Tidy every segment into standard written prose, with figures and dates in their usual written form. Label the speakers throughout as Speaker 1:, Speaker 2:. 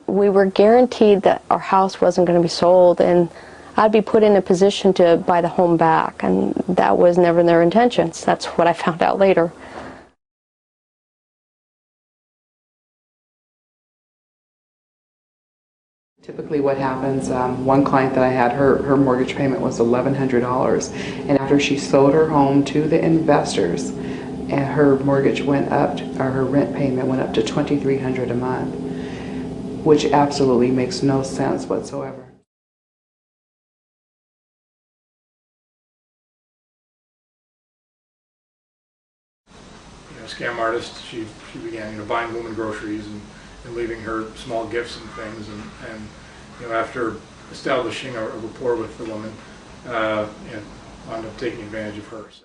Speaker 1: we were guaranteed that our house wasn't going to be sold, and I'd be put in a position to buy the home back, and that was never their intentions. That's what I found out later.
Speaker 2: Typically what happens, one client that I had, her mortgage payment was $1,100, and after she sold her home to the investors, and her mortgage went up, or her rent payment went up to $2,300 a month, which absolutely makes no sense whatsoever.
Speaker 3: Scam artist, she began buying woman groceries and leaving her small gifts and things, and after establishing a rapport with the woman, wound up taking advantage of her. So.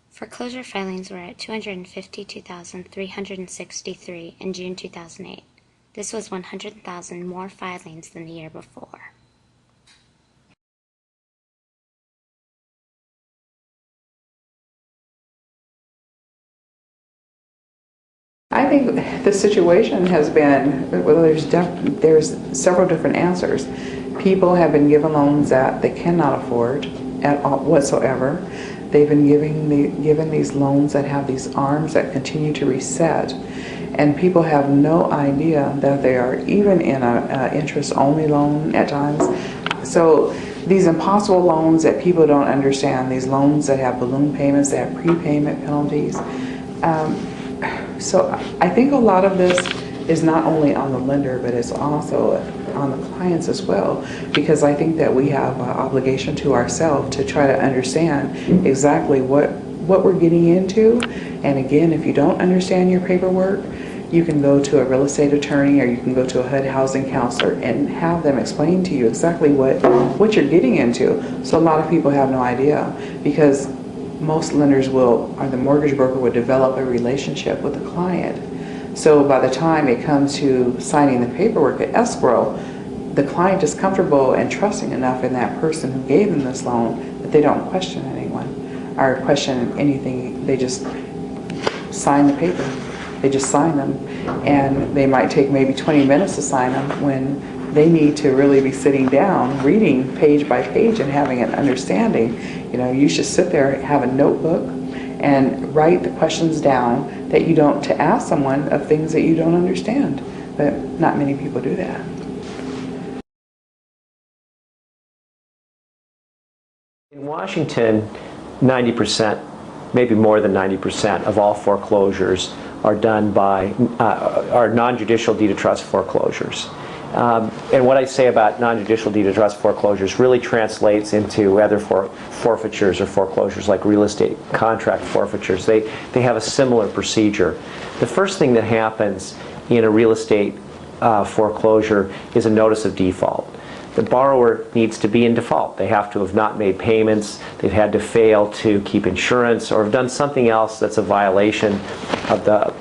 Speaker 4: Foreclosure filings were at 252,363 in June 2008. This was 100,000 more filings than the year before.
Speaker 2: I think the situation has been, well, there's several different answers. People have been given loans that they cannot afford at all whatsoever. They've been given these loans that have these arms that continue to reset, and people have no idea that they are even in an interest-only loan at times. So these impossible loans that people don't understand, these loans that have balloon payments, that have prepayment penalties. So I think a lot of this is not only on the lender, but it's also on the clients as well, because I think that we have an obligation to ourselves to try to understand exactly what we're getting into. And again, if you don't understand your paperwork, you can go to a real estate attorney, or you can go to a HUD housing counselor and have them explain to you exactly what you're getting into. So a lot of people have no idea, because most lenders will, or the mortgage broker would develop a relationship with the client. So by the time it comes to signing the paperwork at escrow, the client is comfortable and trusting enough in that person who gave them this loan that they don't question anyone or question anything. They just sign the paper. They just sign them, and they might take maybe 20 minutes to sign them when they need to really be sitting down, reading page by page and having an understanding. You should sit there, have a notebook, and write the questions down that you don't, to ask someone of things that you don't understand. But not many people do that.
Speaker 5: In Washington, 90%, maybe more than 90% of all foreclosures are done by, are non-judicial deed of trust foreclosures. And what I say about non-judicial deed of trust foreclosures really translates into whether for forfeitures or foreclosures, like real estate contract forfeitures. They have a similar procedure. The first thing that happens in a real estate foreclosure is a notice of default. The borrower needs to be in default. They have to have not made payments, they've had to fail to keep insurance, or have done something else that's a violation of the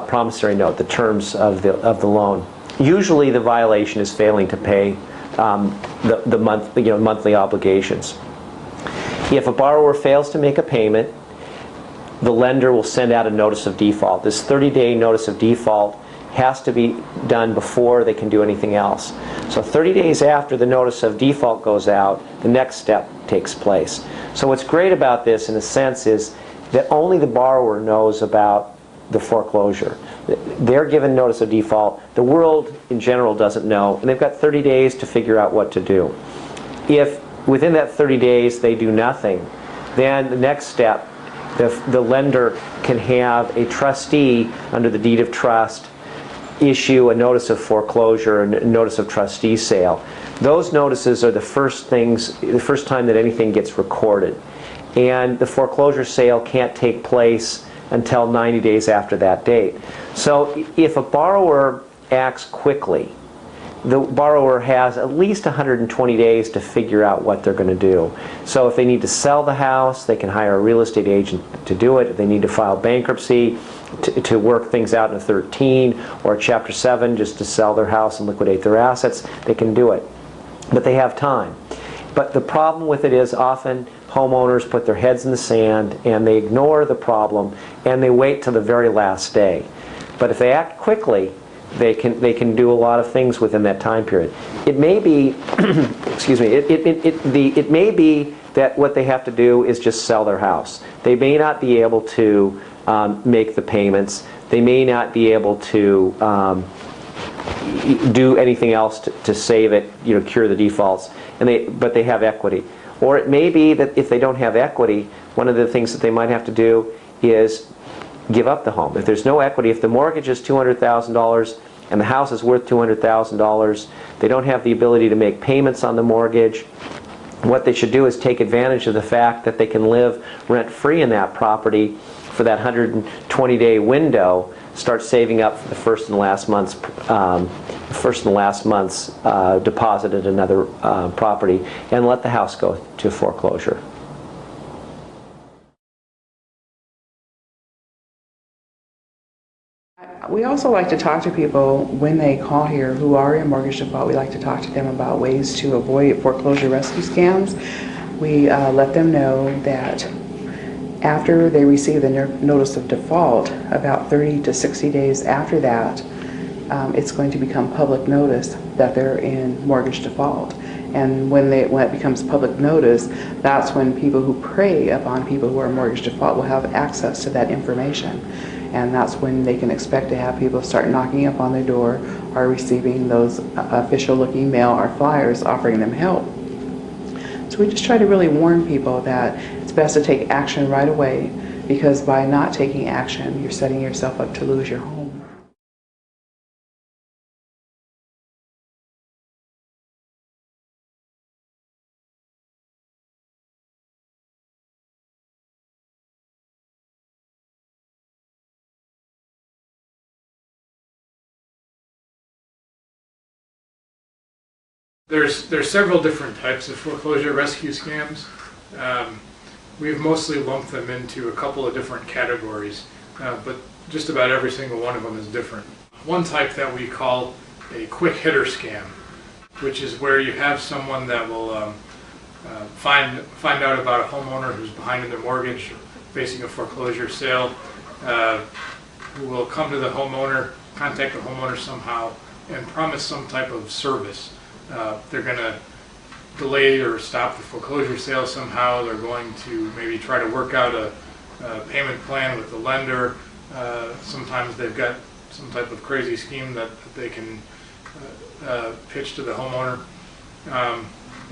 Speaker 5: promissory note, the terms of the loan. Usually the violation is failing to pay the monthly obligations. If a borrower fails to make a payment, the lender will send out a notice of default. This 30-day notice of default has to be done before they can do anything else. So 30 days after the notice of default goes out, the next step takes place. So what's great about this, in a sense, is that only the borrower knows about the foreclosure. They're given notice of default. The world in general doesn't know, and they've got 30 days to figure out what to do. If within that 30 days they do nothing, then the next step, the lender can have a trustee under the deed of trust issue a notice of foreclosure and a notice of trustee sale. Those notices are the first time that anything gets recorded. And the foreclosure sale can't take place until 90 days after that date. So if a borrower acts quickly, the borrower has at least 120 days to figure out what they're going to do. So if they need to sell the house, they can hire a real estate agent to do it. If they need to file bankruptcy to work things out in a 13 or a Chapter 7 just to sell their house and liquidate their assets, they can do it. But they have time. But the problem with it is often homeowners put their heads in the sand and they ignore the problem and they wait till the very last day. But if they act quickly, they can do a lot of things within that time period. It may be, excuse me, it may be that what they have to do is just sell their house. They may not be able to make the payments. They may not be able to do anything else to save it, cure the defaults, but they have equity. Or it may be that if they don't have equity, one of the things that they might have to do is give up the home. If there's no equity, if the mortgage is $200,000 and the house is worth $200,000, they don't have the ability to make payments on the mortgage. What they should do is take advantage of the fact that they can live rent-free in that property for that 120-day window, start saving up for the first and last month's deposit at another property, and let the house go to foreclosure.
Speaker 2: We also like to talk to people when they call here who are in mortgage default. We like to talk to them about ways to avoid foreclosure rescue scams. We let them know that after they receive the notice of default, about 30 to 60 days after that, it's going to become public notice that they're in mortgage default. And when it becomes public notice, that's when people who prey upon people who are in mortgage default will have access to that information. And that's when they can expect to have people start knocking up on their door or receiving those official-looking mail or flyers offering them help. So we just try to really warn people that it's best to take action right away, because by not taking action, you're setting yourself up to lose your home.
Speaker 3: There's several different types of foreclosure rescue scams. We've mostly lumped them into a couple of different categories, but just about every single one of them is different. One type that we call a quick hitter scam, which is where you have someone that will find out about a homeowner who's behind in their mortgage, facing a foreclosure sale, who will come to the homeowner, contact the homeowner somehow, and promise some type of service. They're going to delay or stop the foreclosure sale somehow. They're going to maybe try to work out a payment plan with the lender. Sometimes they've got some type of crazy scheme that they can pitch to the homeowner.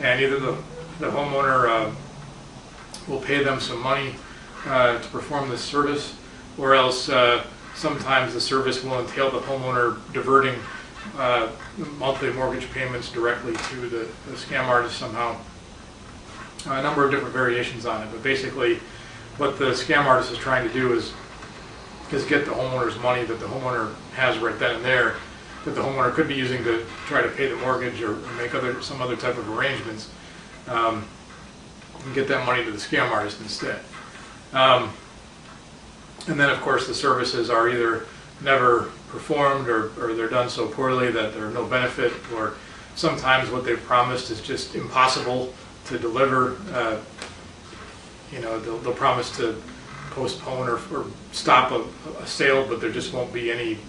Speaker 3: And either the homeowner will pay them some money to perform this service, or else sometimes the service will entail the homeowner diverting monthly mortgage payments directly to the scam artist somehow. A number of different variations on it, but basically what the scam artist is trying to do is get the homeowner's money that the homeowner has right then and there, that the homeowner could be using to try to pay the mortgage or make some other type of arrangements, and get that money to the scam artist instead. And then of course the services are either never performed, or they're done so poorly that they're no benefit, or sometimes what they've promised is just impossible to deliver. They'll promise to postpone or stop a sale, but there just won't be any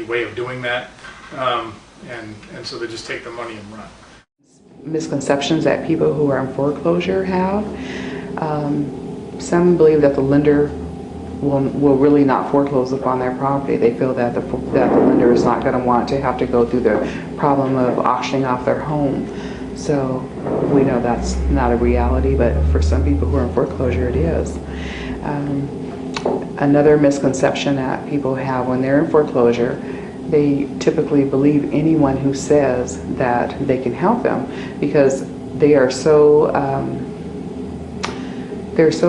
Speaker 3: way of doing that, and so they just take the money and run.
Speaker 2: Misconceptions that people who are in foreclosure have. Some believe that the lender will really not foreclose upon their property. They feel that the lender is not going to want to have to go through the problem of auctioning off their home. So we know that's not a reality, but for some people who are in foreclosure, it is. Another misconception that people have when they're in foreclosure, they typically believe anyone who says that they can help them, because they are so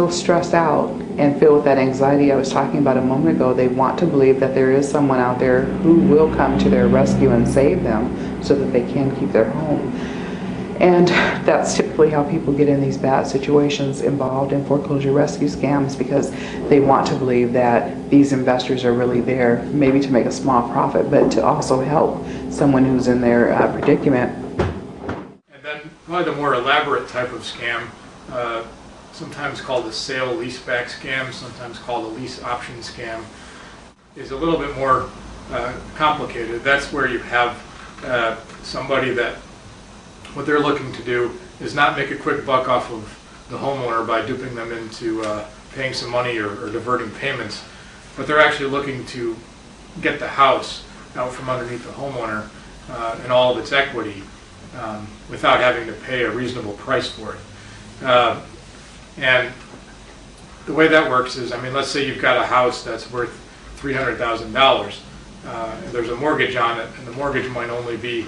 Speaker 2: stressed out and filled with that anxiety I was talking about a moment ago. They want to believe that there is someone out there who will come to their rescue and save them. so that they can keep their home. And that's typically how people get in these bad situations involved in foreclosure rescue scams, because they want to believe that these investors are really there maybe to make a small profit, but to also help someone who's in their predicament.
Speaker 3: And then probably the more elaborate type of scam, sometimes called the sale-leaseback scam, sometimes called a lease option scam, is a little bit more complicated. That's where you have somebody that what they're looking to do is not make a quick buck off of the homeowner by duping them into paying some money or diverting payments, but they're actually looking to get the house out from underneath the homeowner and all of its equity without having to pay a reasonable price for it. And the way that works is, I mean, let's say you've got a house that's worth $300,000. There's a mortgage on it, and the mortgage might only be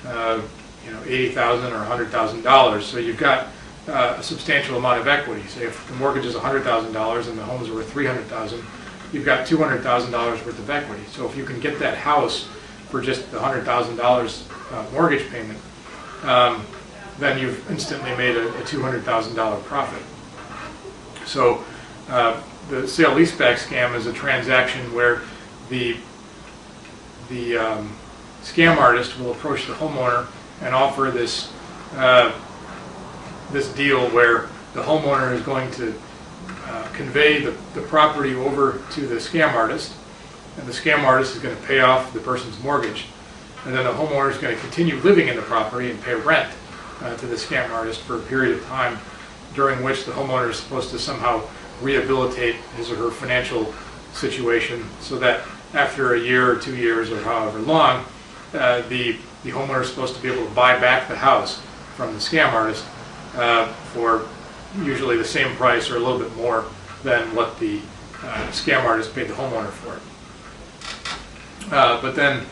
Speaker 3: $80,000 or $100,000. So you've got a substantial amount of equity. Say if the mortgage is $100,000 and the home's worth $300,000, you've got $200,000 worth of equity. So if you can get that house for just the $100,000 mortgage payment, then you've instantly made a $200,000 profit. So the sale-leaseback scam is a transaction where the scam artist will approach the homeowner and offer this this deal where the homeowner is going to convey the property over to the scam artist, and the scam artist is going to pay off the person's mortgage, and then the homeowner is going to continue living in the property and pay rent to the scam artist for a period of time, during which the homeowner is supposed to somehow rehabilitate his or her financial situation, so that after a year or 2 years or however long, the homeowner is supposed to be able to buy back the house from the scam artist for usually the same price or a little bit more than what the scam artist paid the homeowner for it. But then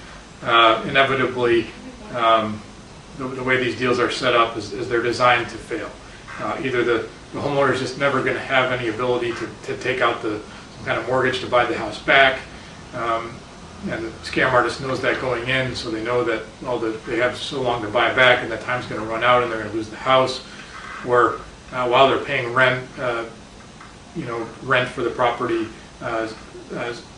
Speaker 3: inevitably, the way these deals are set up is they're designed to fail. Either the homeowner is just never going to have any ability to take out some kind of mortgage to buy the house back, and the scam artist knows that going in, so they know that they have so long to buy it back, and that time's going to run out, and they're going to lose the house. Or while they're paying rent, rent for the property,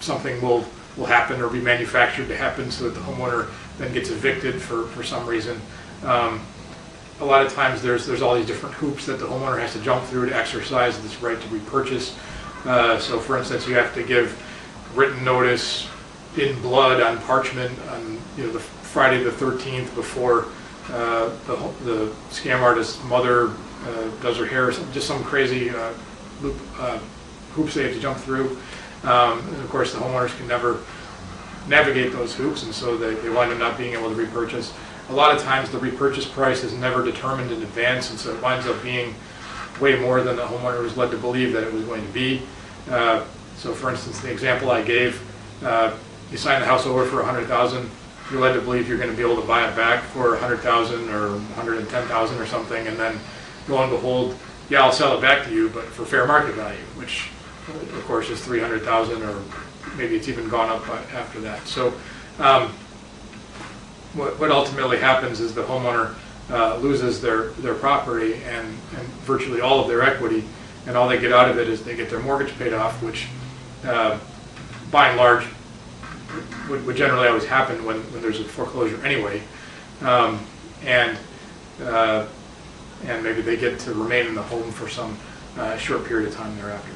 Speaker 3: something will happen or be manufactured to happen, so that the homeowner then gets evicted for some reason. A lot of times there's all these different hoops that the homeowner has to jump through to exercise this right to repurchase. So for instance, you have to give written notice in blood on parchment on the Friday the 13th before the scam artist's mother does her hair, just some crazy hoops they have to jump through. And of course the homeowners can never navigate those hoops, and so they wind up not being able to repurchase. A lot of times the repurchase price is never determined in advance, and so it winds up being way more than the homeowner was led to believe that it was going to be. So for instance, the example I gave, you sign the house over for $100,000, you're led to believe you're going to be able to buy it back for $100,000 or $110,000 or something, and then lo and behold, yeah, I'll sell it back to you, but for fair market value, which of course is $300,000, or maybe it's even gone up after that. So what ultimately happens is the homeowner loses their property and virtually all of their equity, and all they get out of it is they get their mortgage paid off, which by and large would generally always happen when there's a foreclosure anyway, and maybe they get to remain in the home for some short period of time thereafter.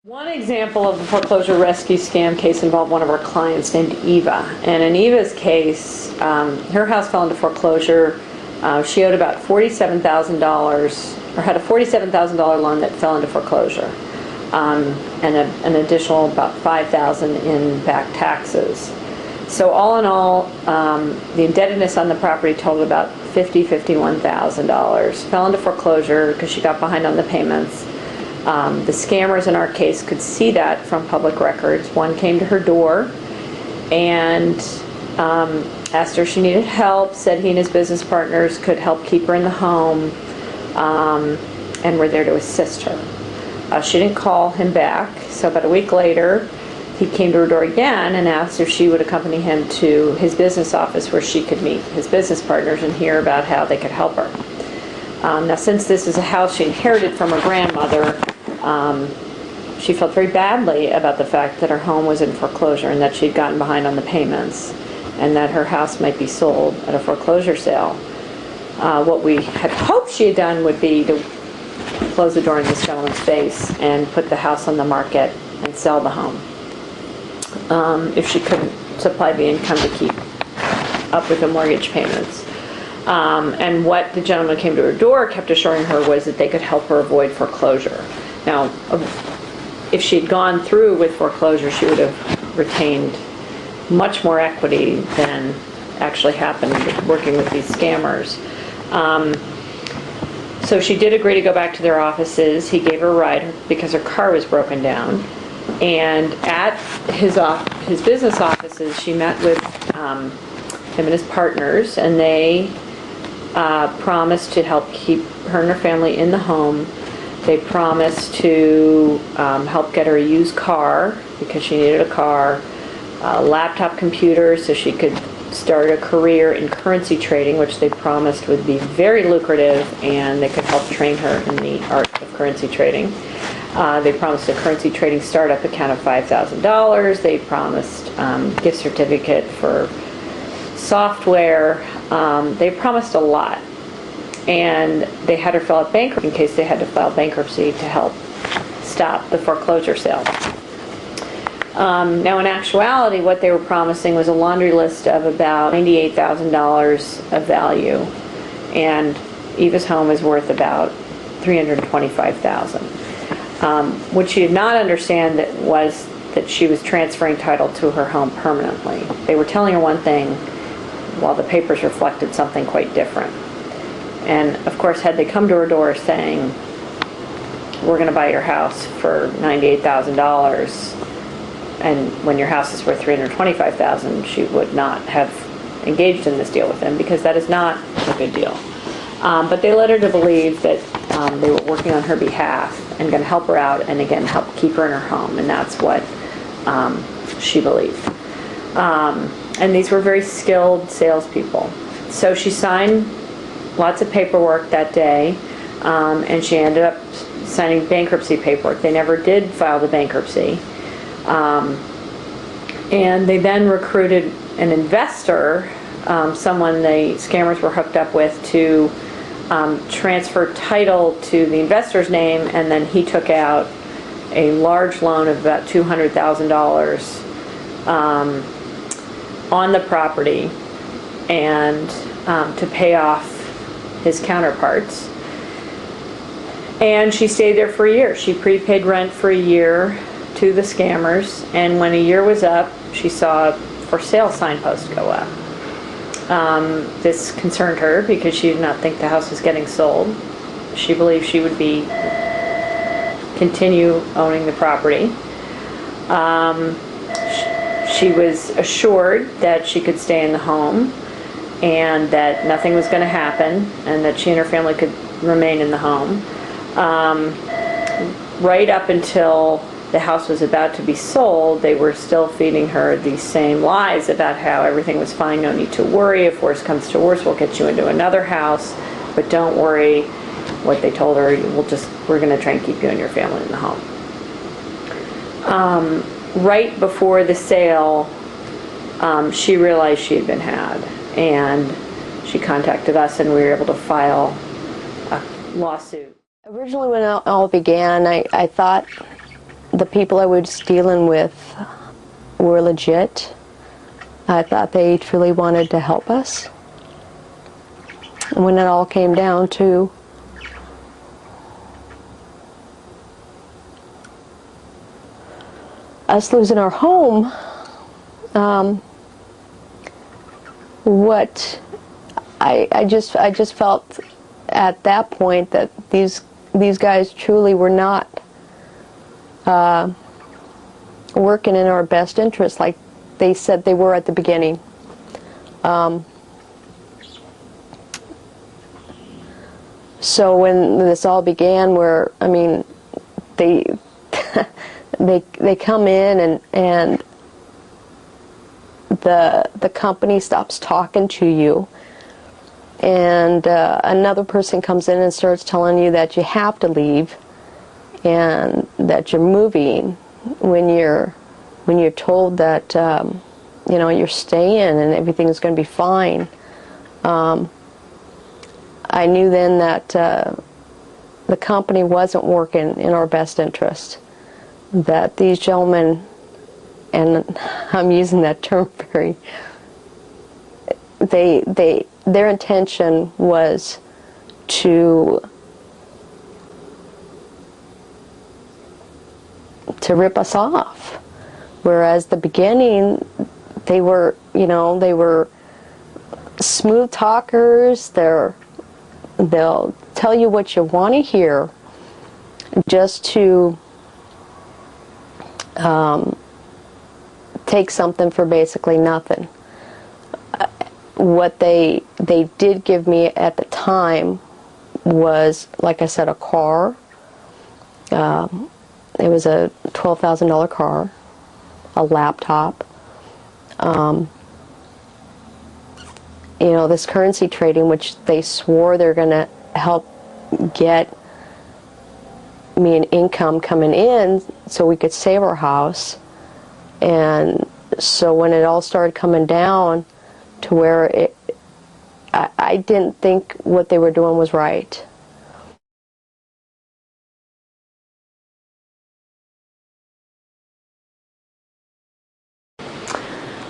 Speaker 6: One example of a foreclosure rescue scam case involved one of our clients named Eva. And in Eva's case, her house fell into foreclosure. She owed about $47,000, or had a $47,000 loan that fell into foreclosure, and an additional about $5,000 in back taxes. So all in all, the indebtedness on the property totaled about $51,000. Fell into foreclosure because she got behind on the payments. The scammers in our case could see that from public records. One came to her door and asked her if she needed help, said he and his business partners could help keep her in the home. and were there to assist her. She didn't call him back, so about a week later, he came to her door again and asked if she would accompany him to his business office where she could meet his business partners and hear about how they could help her. Now, since this is a house she inherited from her grandmother, she felt very badly about the fact that her home was in foreclosure and that she'd gotten behind on the payments and that her house might be sold at a foreclosure sale. What we had hoped she had done would be to close the door in this gentleman's face and put the house on the market and sell the home if she couldn't supply the income to keep up with the mortgage payments. And what the gentleman came to her door kept assuring her was that they could help her avoid foreclosure. Now, if she'd gone through with foreclosure, she would have retained much more equity than actually happened working with these scammers. So she did agree to go back to their offices. He gave her a ride because her car was broken down. And at his business offices, she met with him and his partners, and they promised to help keep her and her family in the home. They promised to help get her a used car because she needed a car, a laptop computer so she could start a career in currency trading, which they promised would be very lucrative, and they could help train her in the art of currency trading. They promised a currency trading startup account of $5,000. They promised gift certificate for software. They promised a lot. And they had her fill out bankruptcy in case they had to file bankruptcy to help stop the foreclosure sale. Now, in actuality, what they were promising was a laundry list of about $98,000 of value, and Eva's home is worth about $325,000. What she did not understand was that she was transferring title to her home permanently. They were telling her one thing while the papers reflected something quite different. And of course, had they come to her door saying, we're going to buy your house for $98,000, and when your house is worth $325,000, she would not have engaged in this deal with them, because that is not a good deal. But they led her to believe that they were working on her behalf and going to help her out and again help keep her in her home, and that's what she believed. And these were very skilled salespeople. So she signed lots of paperwork that day, and she ended up signing bankruptcy paperwork. They never did file the bankruptcy. And they then recruited an investor, someone the scammers were hooked up with, to transfer title to the investor's name, and then he took out a large loan of about $200,000 on the property and to pay off his counterparts. And she stayed there for a year. She prepaid rent for a year to the scammers, and when a year was up, she saw a for sale signpost go up. This concerned her because she did not think the house was getting sold. She believed she would continue owning the property. She was assured that she could stay in the home and that nothing was going to happen and that she and her family could remain in the home. Right up until the house was about to be sold, they were still feeding her these same lies about how everything was fine, no need to worry, if worse comes to worse, we'll get you into another house, but don't worry. What they told her, we're going to try and keep you and your family in the home. Right before the sale, she realized she had been had, and she contacted us, and we were able to file a lawsuit.
Speaker 1: Originally, when it all began, I thought the people I was dealing with were legit. I thought they truly wanted to help us. And when it all came down to us losing our home, what I just felt at that point that these guys truly were not working in our best interest like they said they were at the beginning. So when this all began, where, I mean, they they come in and the company stops talking to you, and another person comes in and starts telling you that you have to leave and that you're moving when you're told that you know, you're staying and everything's going to be fine. I knew then that the company wasn't working in our best interest, that these gentlemen, and I'm using that term very, their intention was to rip us off. Whereas the beginning, they were, you know, they were smooth talkers. They'll tell you what you want to hear just to take something for basically nothing. What they did give me at the time was, like I said, a car. It was a $12,000 car, a laptop. You know, this currency trading, which they swore they're going to help get me an income coming in so we could save our house. And so when it all started coming down to where I didn't think what they were doing was right.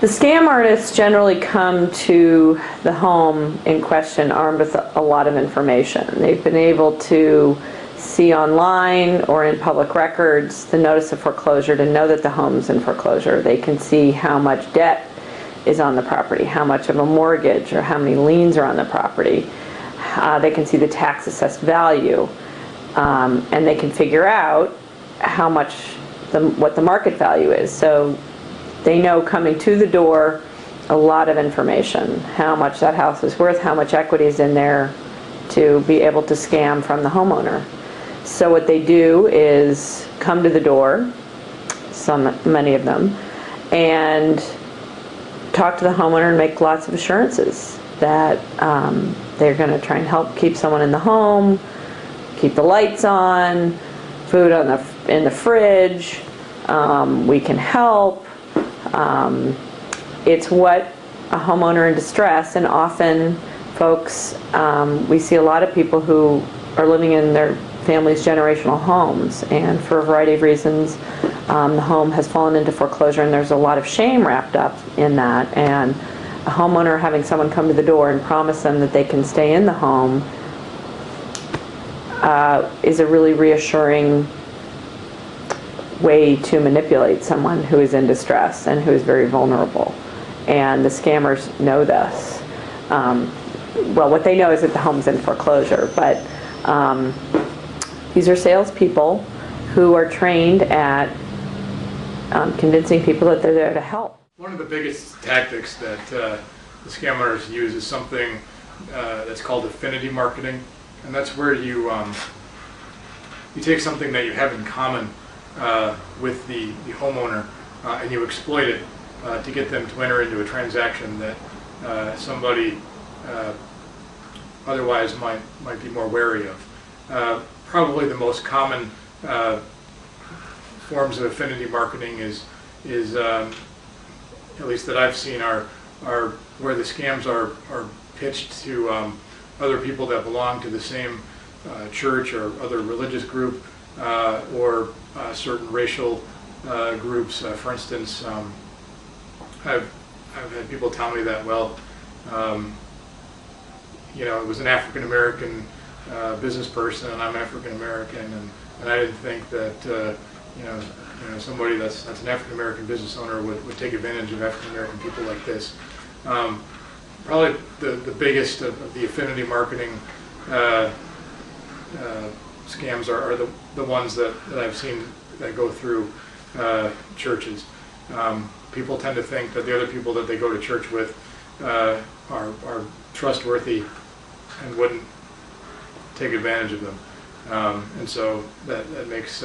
Speaker 6: The scam artists generally come to the home in question armed with a lot of information. They've been able to see online or in public records the notice of foreclosure to know that the home's in foreclosure. They can see how much debt is on the property, how much of a mortgage or how many liens are on the property. They can see the tax assessed value, and they can figure out how much what the market value is. So they know coming to the door a lot of information, how much that house is worth, how much equity is in there, to be able to scam from the homeowner. So what they do is come to the door, many of them, and talk to the homeowner and make lots of assurances that they're going to try and help keep someone in the home, keep the lights on, food in the fridge, we can help. It's what a homeowner in distress, and often folks, we see a lot of people who are living in their family's generational homes, and for a variety of reasons the home has fallen into foreclosure, and there's a lot of shame wrapped up in that. And a homeowner having someone come to the door and promise them that they can stay in the home is a really reassuring way to manipulate someone who is in distress and who is very vulnerable. And the scammers know this. Well, what they know is that the home's in foreclosure, but these are salespeople who are trained at convincing people that they're there to help.
Speaker 3: One of the biggest tactics that the scammers use is something that's called affinity marketing, and that's where you take something that you have in common with the homeowner, and you exploit it to get them to enter into a transaction that somebody otherwise might be more wary of. Probably the most common forms of affinity marketing is at least that I've seen, are where the scams are pitched to other people that belong to the same church or other religious group, or certain racial groups. For instance, I've had people tell me that, well, you know, it was an African American business person, and I'm African American, and I didn't think that you know somebody that's an African American business owner would take advantage of African American people like this. Probably the biggest of the affinity marketing scams are the ones that I've seen that go through churches. People tend to think that the other people that they go to church with are trustworthy and wouldn't take advantage of them. And so that makes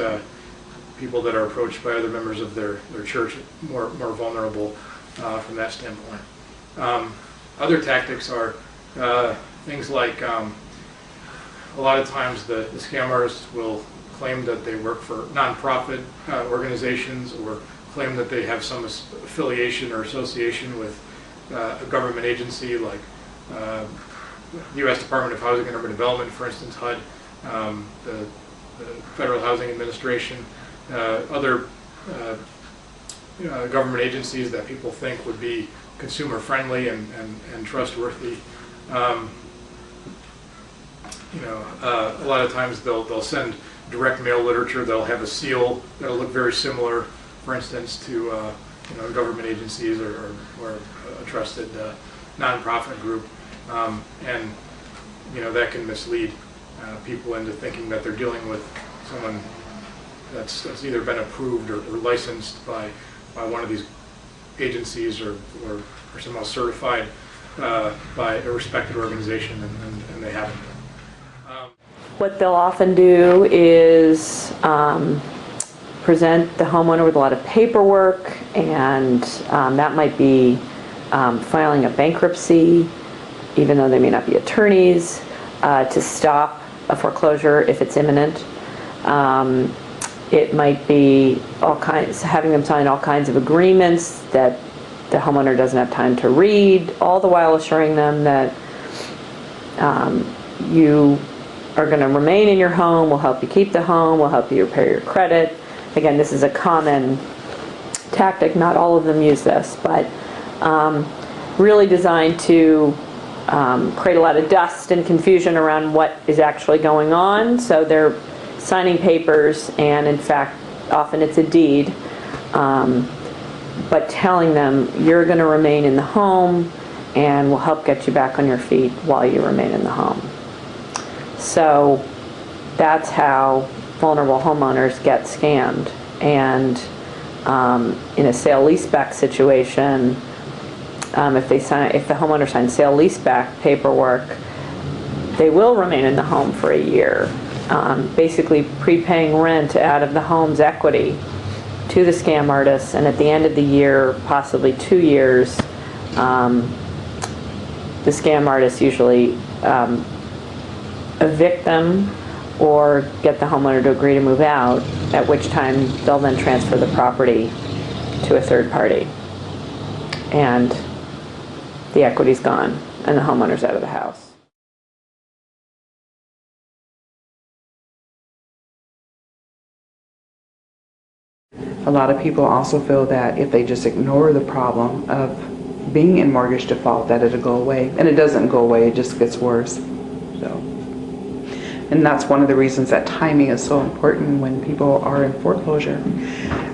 Speaker 3: people that are approached by other members of their church more vulnerable from that standpoint. Other tactics are things like a lot of times the scam artists will claim that they work for nonprofit organizations, or claim that they have some affiliation or association with a government agency like the U.S. Department of Housing and Urban Development, for instance, HUD, the Federal Housing Administration, other government agencies that people think would be consumer friendly and trustworthy. A lot of times they'll send direct mail literature. They'll have a seal that'll look very similar, for instance, to government agencies or a trusted nonprofit group, and that can mislead people into thinking that they're dealing with someone that's either been approved or licensed by one of these agencies or somehow certified by a respected organization, and they haven't.
Speaker 6: What they'll often do is present the homeowner with a lot of paperwork, and that might be filing a bankruptcy, even though they may not be attorneys, to stop a foreclosure if it's imminent. It might be having them sign all kinds of agreements that the homeowner doesn't have time to read, all the while assuring them that you are going to remain in your home, we'll help you keep the home, we'll help you repair your credit. Again, this is a common tactic. Not all of them use this, but really designed to create a lot of dust and confusion around what is actually going on. So they're signing papers, and in fact, often it's a deed, but telling them you're going to remain in the home and we'll help get you back on your feet while you remain in the home. So that's how vulnerable homeowners get scammed. And in a sale-leaseback situation, if the homeowner signs sale-leaseback paperwork, they will remain in the home for a year, basically prepaying rent out of the home's equity to the scam artists, and at the end of the year, possibly 2 years, the scam artists usually evict them or get the homeowner to agree to move out, at which time they'll then transfer the property to a third party. And the equity's gone and the homeowner's out of the house.
Speaker 2: A lot of people also feel that if they just ignore the problem of being in mortgage default, that it'll go away. And it doesn't go away, it just gets worse. And that's one of the reasons that timing is so important when people are in foreclosure.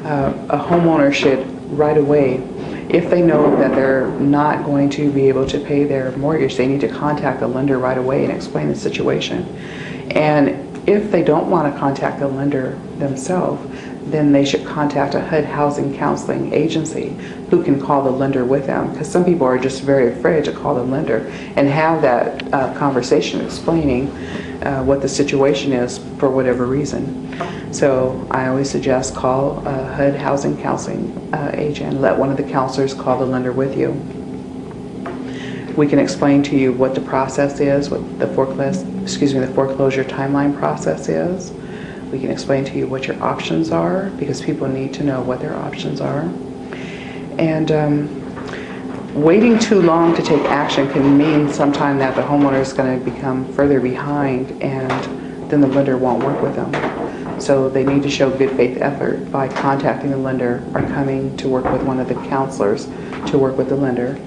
Speaker 2: A homeowner should right away, if they know that they're not going to be able to pay their mortgage, they need to contact the lender right away and explain the situation. And if they don't want to contact the lender themselves, then they should contact a HUD housing counseling agency who can call the lender with them, because some people are just very afraid to call the lender and have that conversation explaining what the situation is for whatever reason. So I always suggest call a HUD housing counseling agent, let one of the counselors call the lender with you. We can explain to you what the process is, what the foreclosure timeline process is. We can explain to you what your options are, because people need to know what their options are. And waiting too long to take action can mean sometime that the homeowner is going to become further behind, and then the lender won't work with them. So they need to show good faith effort by contacting the lender or coming to work with one of the counselors to work with the lender.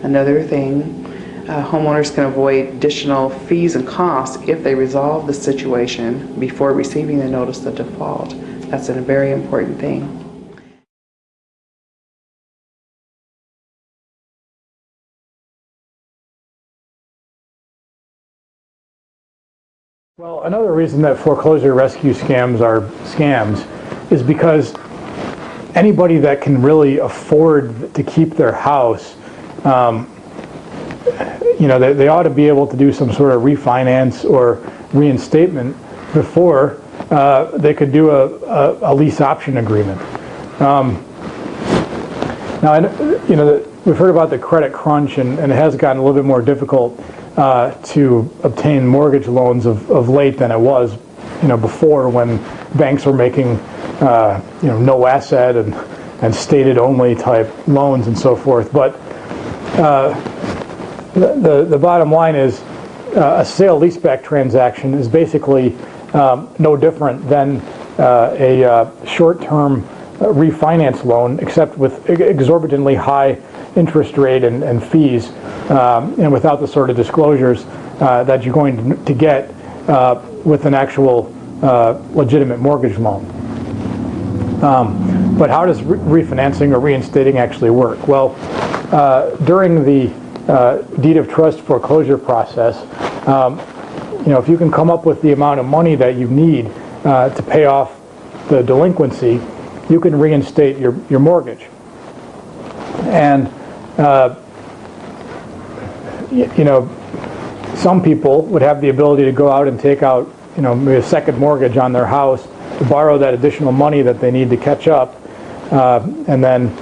Speaker 2: Another thing, homeowners can avoid additional fees and costs if they resolve the situation before receiving the notice of default. That's a very important thing.
Speaker 7: Well, another reason that foreclosure rescue scams are scams is because anybody that can really afford to keep their house, they ought to be able to do some sort of refinance or reinstatement before they could do a lease option agreement. Now, we've heard about the credit crunch, and it has gotten a little bit more difficult to obtain mortgage loans of late than it was, before, when banks were making, no asset and stated only type loans and so forth. But the bottom line is a sale-leaseback transaction is basically no different than a short-term refinance loan, except with exorbitantly high interest rate and fees, and without the sort of disclosures that you're going to get with an actual legitimate mortgage loan. But how does refinancing or reinstating actually work? Well, during the deed of trust foreclosure process, if you can come up with the amount of money that you need to pay off the delinquency, you can reinstate your mortgage. And some people would have the ability to go out and take out maybe a second mortgage on their house to borrow that additional money that they need to catch up, and then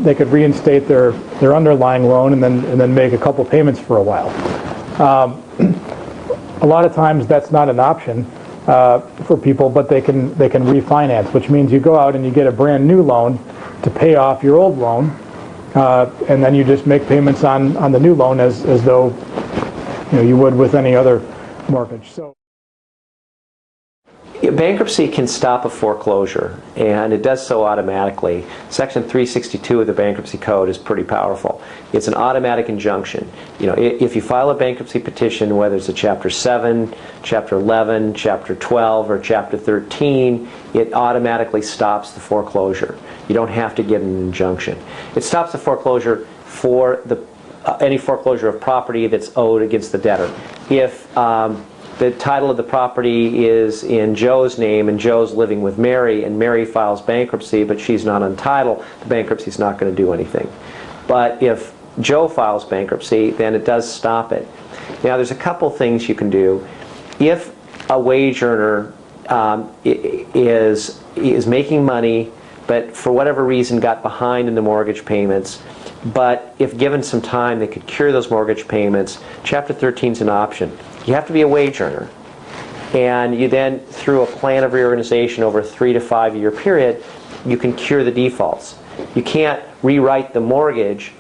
Speaker 7: they could reinstate their underlying loan and then make a couple payments for a while. A lot of times that's not an option for people, but they can refinance, which means you go out and you get a brand new loan to pay off your old loan, and then you just make payments on the new loan as though you would with any other mortgage. So
Speaker 5: bankruptcy can stop a foreclosure, and it does so automatically. Section 362 of the Bankruptcy Code is pretty powerful. It's an automatic injunction. If you file a bankruptcy petition, whether it's a Chapter 7, Chapter 11, Chapter 12, or Chapter 13, it automatically stops the foreclosure. You don't have to get an injunction. It stops the foreclosure for any foreclosure of property that's owed against the debtor. If the title of the property is in Joe's name and Joe's living with Mary, and Mary files bankruptcy but she's not on title, the bankruptcy is not going to do anything. But if Joe files bankruptcy, then it does stop it. Now, there's a couple things you can do. If a wage earner is making money but for whatever reason got behind in the mortgage payments, but if given some time they could cure those mortgage payments, Chapter 13 is an option. You have to be a wage earner, and you then, through a plan of reorganization over a 3 to 5 year period, you can cure the defaults. You can't rewrite the mortgage,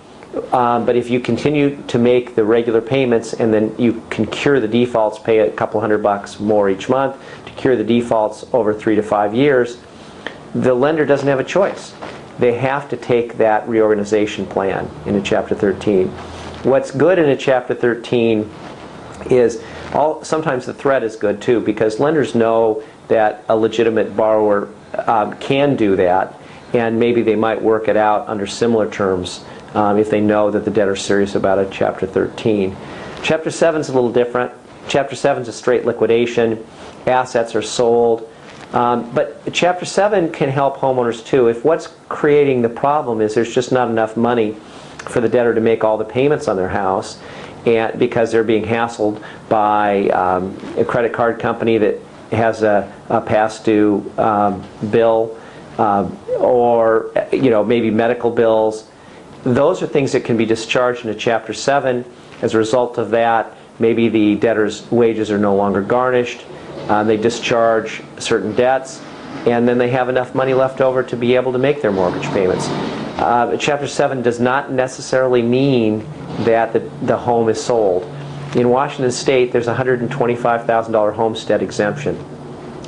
Speaker 5: but if you continue to make the regular payments and then you can cure the defaults, pay a couple $100 more each month to cure the defaults over 3 to 5 years, the lender doesn't have a choice. They have to take that reorganization plan into Chapter 13. What's good in a Chapter 13 is sometimes the threat is good too, because lenders know that a legitimate borrower can do that, and maybe they might work it out under similar terms if they know that the debtor's serious about a Chapter 13. Chapter 7 is a little different. Chapter 7 is a straight liquidation. Assets are sold. But Chapter 7 can help homeowners too. If what's creating the problem is there's just not enough money for the debtor to make all the payments on their house, and because they're being hassled by a credit card company that has a past due bill, or maybe medical bills, those are things that can be discharged into Chapter 7. As a result of that, maybe the debtor's wages are no longer garnished. They discharge certain debts, and then they have enough money left over to be able to make their mortgage payments. Chapter 7 does not necessarily mean that the home is sold. In Washington State, there's a $125,000 homestead exemption.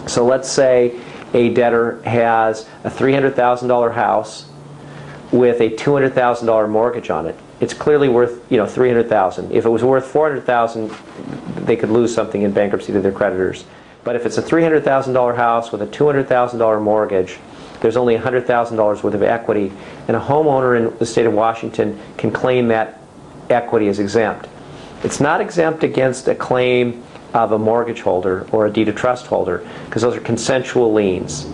Speaker 5: So let's say a debtor has a $300,000 house with a $200,000 mortgage on it. It's clearly worth $300,000. If it was worth $400,000, they could lose something in bankruptcy to their creditors. But if it's a $300,000 house with a $200,000 mortgage, there's only $100,000 worth of equity, and a homeowner in the state of Washington can claim that equity as exempt. It's not exempt against a claim of a mortgage holder or a deed of trust holder, because those are consensual liens.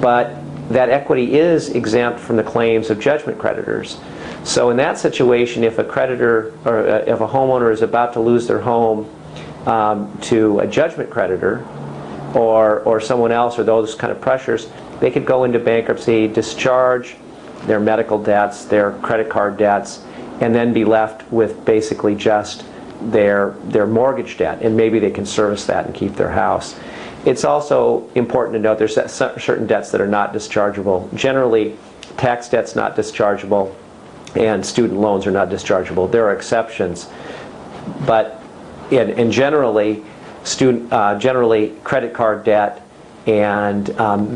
Speaker 5: But that equity is exempt from the claims of judgment creditors. So in that situation, if a creditor or if a homeowner is about to lose their home to a judgment creditor or someone else or those kind of pressures, they could go into bankruptcy, discharge their medical debts, their credit card debts, and then be left with basically just their mortgage debt, and maybe they can service that and keep their house. It's also important to note there's certain debts that are not dischargeable. Generally, tax debt's not dischargeable, and student loans are not dischargeable. There are exceptions, but generally, generally credit card debt and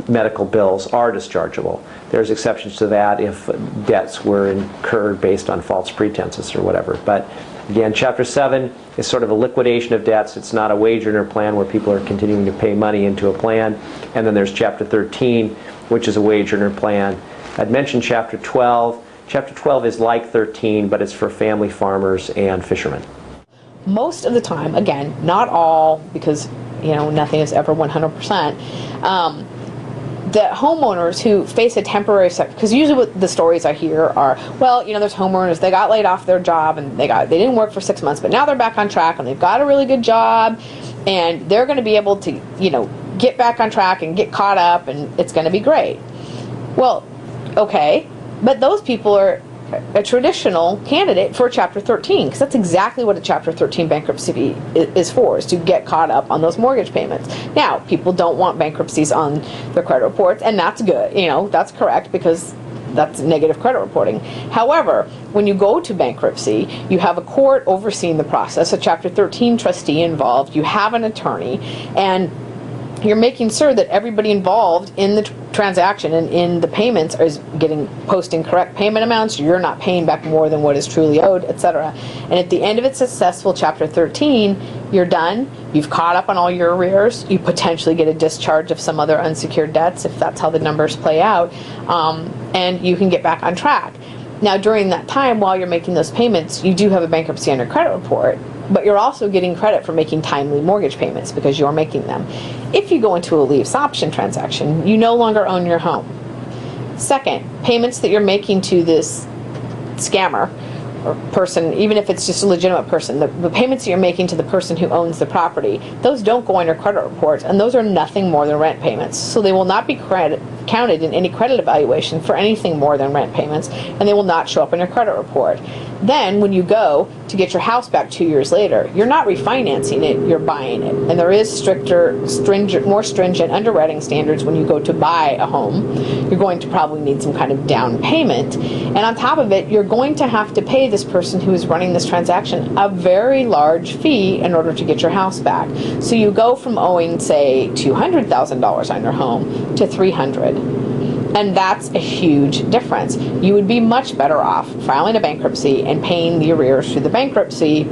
Speaker 5: medical bills are dischargeable. There's exceptions to that if debts were incurred based on false pretenses or whatever. But again, Chapter 7 is sort of a liquidation of debts. It's not a wage earner plan where people are continuing to pay money into a plan. And then there's Chapter 13, which is a wage earner plan. I'd mentioned Chapter 12. Chapter 12 is like 13, but it's for family farmers and fishermen.
Speaker 8: Most of the time, again, not all, because nothing is ever 100%. The homeowners who face a temporary setback, because usually what the stories I hear are, well, there's homeowners, they got laid off their job and they didn't work for 6 months, but now they're back on track and they've got a really good job and they're going to be able to, get back on track and get caught up and it's going to be great. Well, okay, but those people are a traditional candidate for Chapter 13, because that's exactly what a Chapter 13 bankruptcy is for, is to get caught up on those mortgage payments. Now, people don't want bankruptcies on their credit reports, and that's good. That's correct, because that's negative credit reporting. However, when you go to bankruptcy, you have a court overseeing the process, a Chapter 13 trustee involved, you have an attorney, and you're making sure that everybody involved in the transaction and in the payments is posting correct payment amounts, you're not paying back more than what is truly owed, etc. And at the end of a successful Chapter 13, you're done, you've caught up on all your arrears, you potentially get a discharge of some other unsecured debts if that's how the numbers play out, and you can get back on track. Now, during that time, while you're making those payments, you do have a bankruptcy on your credit report, but you're also getting credit for making timely mortgage payments because you're making them. If you go into a lease option transaction, you no longer own your home. Second, payments that you're making to this scammer or person, even if it's just a legitimate person, the payments that you're making to the person who owns the property, those don't go on your credit reports, and those are nothing more than rent payments. So they will not be counted in any credit evaluation for anything more than rent payments, and they will not show up on your credit report. Then when you go to get your house back 2 years later, you're not refinancing it, you're buying it. And there is more stringent underwriting standards when you go to buy a home. You're going to probably need some kind of down payment. And on top of it, you're going to have to pay this person who is running this transaction a very large fee in order to get your house back. So you go from owing, say, $200,000 on your home to $300,000. And that's a huge difference. You would be much better off filing a bankruptcy and paying the arrears through the bankruptcy,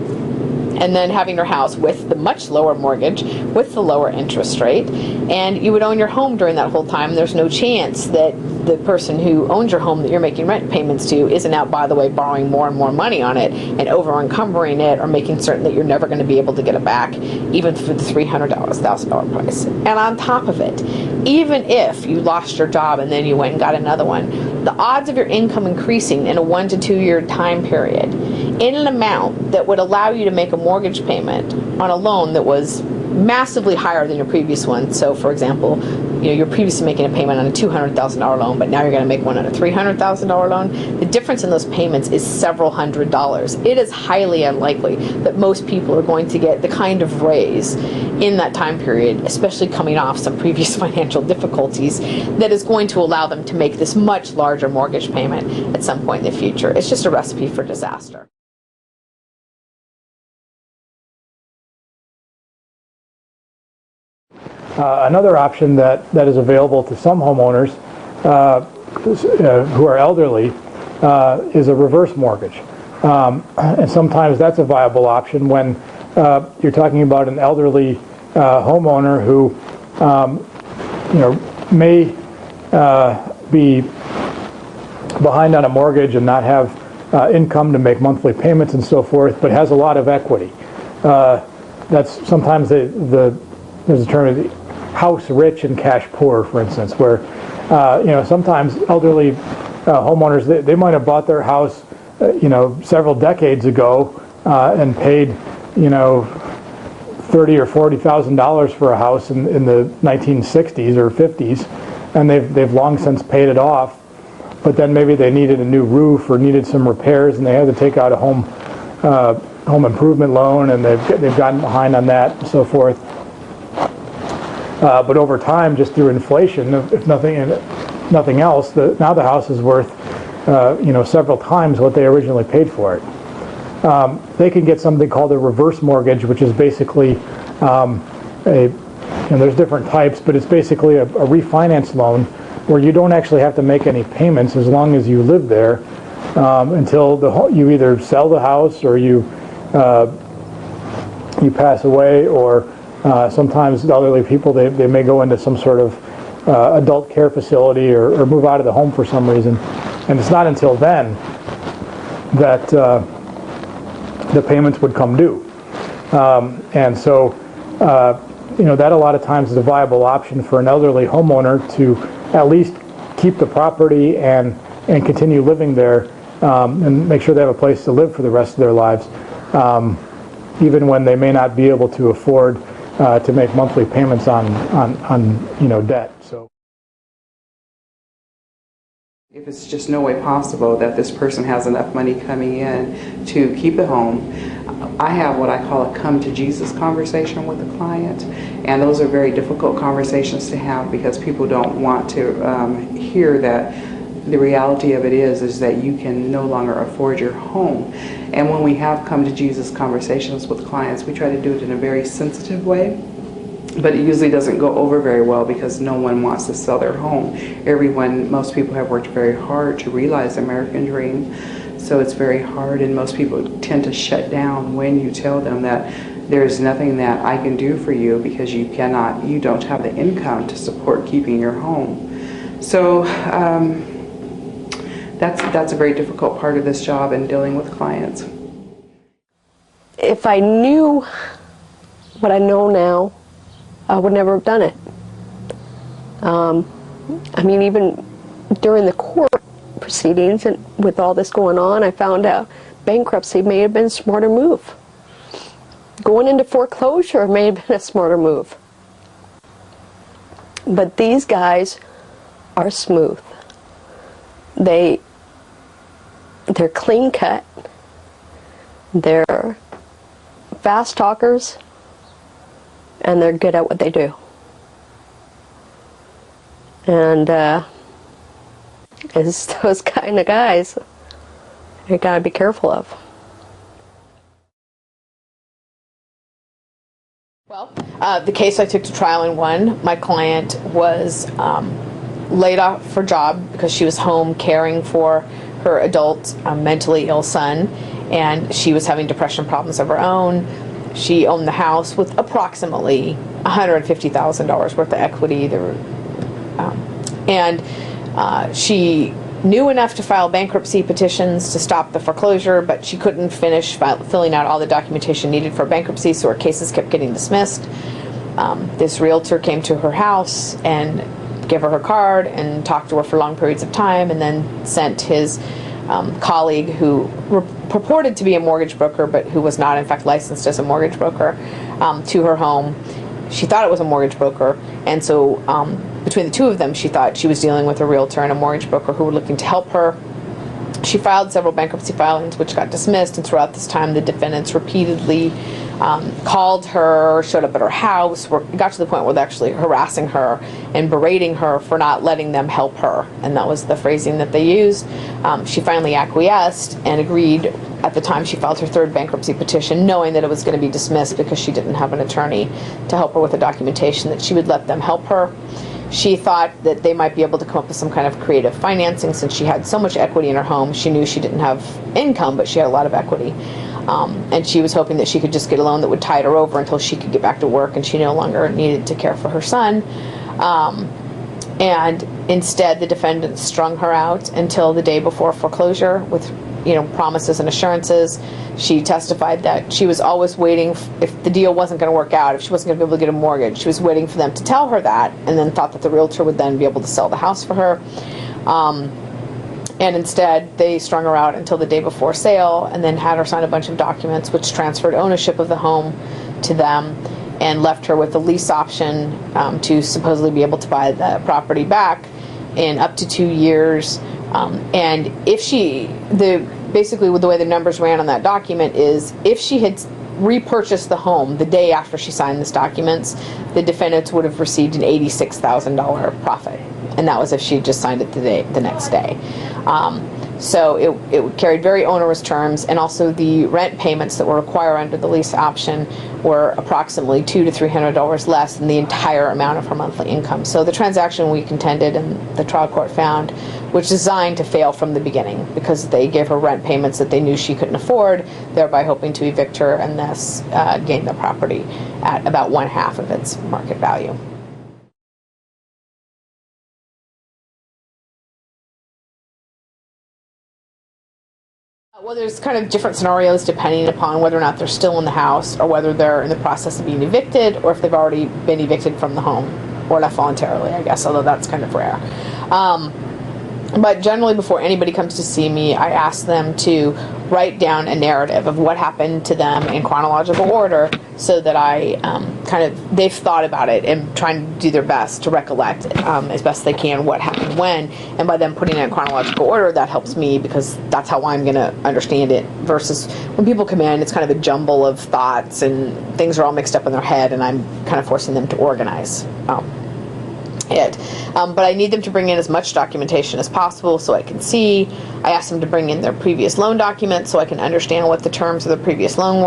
Speaker 8: and then having your house with the much lower mortgage, with the lower interest rate, and you would own your home during that whole time. There's no chance that the person who owns your home that you're making rent payments to isn't out, by the way, borrowing more and more money on it and over-encumbering it, or making certain that you're never going to be able to get it back, even for the $300,000 price. And on top of it, even if you lost your job and then you went and got another one, the odds of your income increasing in a 1 to 2 year time period in an amount that would allow you to make a mortgage payment on a loan that was massively higher than your previous one. So, for example, you're previously making a payment on a $200,000 loan, but now you're going to make one on a $300,000 loan. The difference in those payments is several $100s. It is highly unlikely that most people are going to get the kind of raise in that time period, especially coming off some previous financial difficulties, that is going to allow them to make this much larger mortgage payment at some point in the future. It's just a recipe for disaster.
Speaker 7: Another option that is available to some homeowners who are elderly is a reverse mortgage. And sometimes that's a viable option when you're talking about an elderly homeowner who may be behind on a mortgage and not have income to make monthly payments and so forth, but has a lot of equity. That's sometimes there's a term of house rich and cash poor, for instance, where sometimes elderly homeowners, they might have bought their house several decades ago and paid, $30,000 or $40,000 for a house in the 1960s or 50s, and they've long since paid it off. But then maybe they needed a new roof or needed some repairs, and they had to take out a home improvement loan, and they've gotten behind on that and so forth. But over time, just through inflation, if nothing else, now the house is worth several times what they originally paid for it. They can get something called a reverse mortgage, which is basically there's different types, but it's basically a refinance loan where you don't actually have to make any payments as long as you live there until you either sell the house or you pass away, or sometimes elderly people, they may go into some sort of adult care facility or move out of the home for some reason. And it's not until then that the payments would come due. And so, that a lot of times is a viable option for an elderly homeowner to at least keep the property and continue living there and make sure they have a place to live for the rest of their lives, even when they may not be able to afford to make monthly payments on debt. So,
Speaker 2: if it's just no way possible that this person has enough money coming in to keep the home, I have what I call a come to Jesus conversation with the client, and those are very difficult conversations to have because people don't want to hear that the reality of it is that you can no longer afford your home. And when we have come to Jesus conversations with clients, we try to do it in a very sensitive way. But it usually doesn't go over very well because no one wants to sell their home. Most people have worked very hard to realize the American dream. So it's very hard, and most people tend to shut down when you tell them that there's nothing that I can do for you because you don't have the income to support keeping your home. So that's a very difficult part of this job and dealing with clients.
Speaker 1: If I knew what I know now, I would never have done it. Even during the court proceedings and with all this going on, I found out bankruptcy may have been a smarter move. Going into foreclosure may have been a smarter move. But these guys are smooth. They're clean cut. They're fast talkers. And they're good at what they do. And it's those kind of guys you gotta be careful of.
Speaker 8: Well, the case I took to trial and won, my client was laid off her job because she was home caring for her adult mentally ill son, and she was having depression problems of her own. She owned the house with approximately $150,000 worth of equity. She knew enough to file bankruptcy petitions to stop the foreclosure, but she couldn't finish filling out all the documentation needed for bankruptcy, so her cases kept getting dismissed. This realtor came to her house and gave her card and talked to her for long periods of time, and then sent his colleague, who purported to be a mortgage broker but who was not in fact licensed as a mortgage broker, to her home. She thought it was a mortgage broker, and so between the two of them, she thought she was dealing with a realtor and a mortgage broker who were looking to help her. She filed several bankruptcy filings which got dismissed, and throughout this time the defendants repeatedly called her, showed up at her house, got to the point where they're actually harassing her and berating her for not letting them help her, and that was the phrasing that they used. She finally acquiesced and agreed at the time she filed her third bankruptcy petition, knowing that it was going to be dismissed because she didn't have an attorney to help her with the documentation, that she would let them help her. She thought that they might be able to come up with some kind of creative financing since she had so much equity in her home. She knew she didn't have income, but she had a lot of equity. And she was hoping that she could just get a loan that would tide her over until she could get back to work and she no longer needed to care for her son. And instead, the defendants strung her out until the day before foreclosure with promises and assurances. She testified that she was always waiting, if the deal wasn't going to work out, if she wasn't going to be able to get a mortgage, she was waiting for them to tell her that, and then thought that the realtor would then be able to sell the house for her. And instead, they strung her out until the day before sale and then had her sign a bunch of documents which transferred ownership of the home to them and left her with a lease option to supposedly be able to buy the property back in up to 2 years. And if basically the way the numbers ran on that document is if she had repurchased the home the day after she signed these documents, the defendants would have received an $86,000 profit. And that was if she had just signed it the next day. So it carried very onerous terms, and also the rent payments that were required under the lease option were approximately $200 to $300 less than the entire amount of her monthly income. So the transaction, we contended and the trial court found, was designed to fail from the beginning because they gave her rent payments that they knew she couldn't afford, thereby hoping to evict her and thus gain the property at about 1/2 of its market value. Well, there's kind of different scenarios depending upon whether or not they're still in the house or whether they're in the process of being evicted or if they've already been evicted from the home or left voluntarily, I guess, although that's kind of rare. But generally, before anybody comes to see me, I ask them to write down a narrative of what happened to them in chronological order so that they've thought about it and trying to do their best to recollect as best they can what happened when. And by them putting it in chronological order, that helps me because that's how I'm going to understand it versus when people come in, it's kind of a jumble of thoughts and things are all mixed up in their head and I'm kind of forcing them to organize it. But I need them to bring in as much documentation as possible so I can see. I asked them to bring in their previous loan documents so I can understand what the terms of the previous loan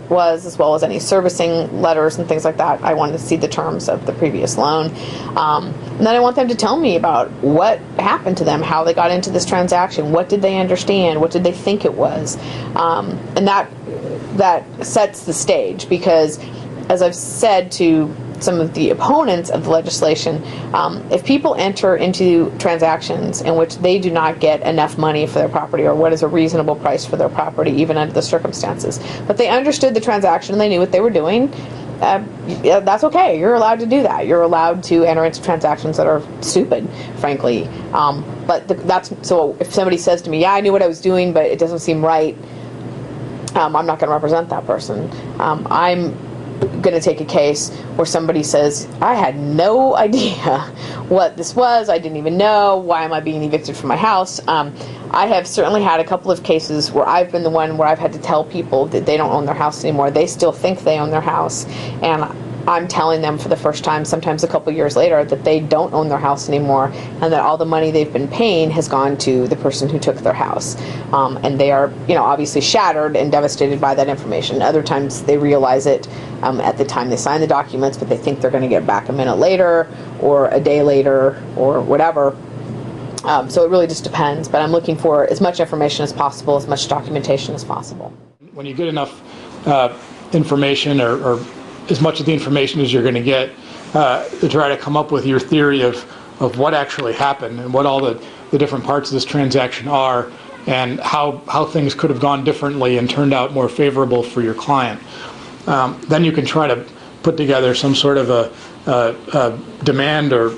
Speaker 8: was, as well as any servicing letters and things like that. I wanted to see the terms of the previous loan. And then I want them to tell me about what happened to them, how they got into this transaction, what did they understand, what did they think it was. And that sets the stage because, as I've said to some of the opponents of the legislation, if people enter into transactions in which they do not get enough money for their property or what is a reasonable price for their property, even under the circumstances, but they understood the transaction and they knew what they were doing, that's okay. You're allowed to do that. You're allowed to enter into transactions that are stupid, frankly. So if somebody says to me, yeah, I knew what I was doing, but it doesn't seem right, I'm not going to represent that person. I'm going to take a case where somebody says, I had no idea what this was, I didn't even know, why am I being evicted from my house? I have certainly had a couple of cases where I've been the one where I've had to tell people that they don't own their house anymore. They still think they own their house, and I'm telling them for the first time, sometimes a couple years later, that they don't own their house anymore and that all the money they've been paying has gone to the person who took their house. And they are, obviously shattered and devastated by that information. Other times they realize it at the time they sign the documents, but they think they're going to get it back a minute later or a day later or whatever. So it really just depends. But I'm looking for as much information as possible, as much documentation as possible.
Speaker 7: When you get enough information or as much of the information as you're going to get to try to come up with your theory of what actually happened and what all the different parts of this transaction are and how things could have gone differently and turned out more favorable for your client. Then you can try to put together some sort of a demand or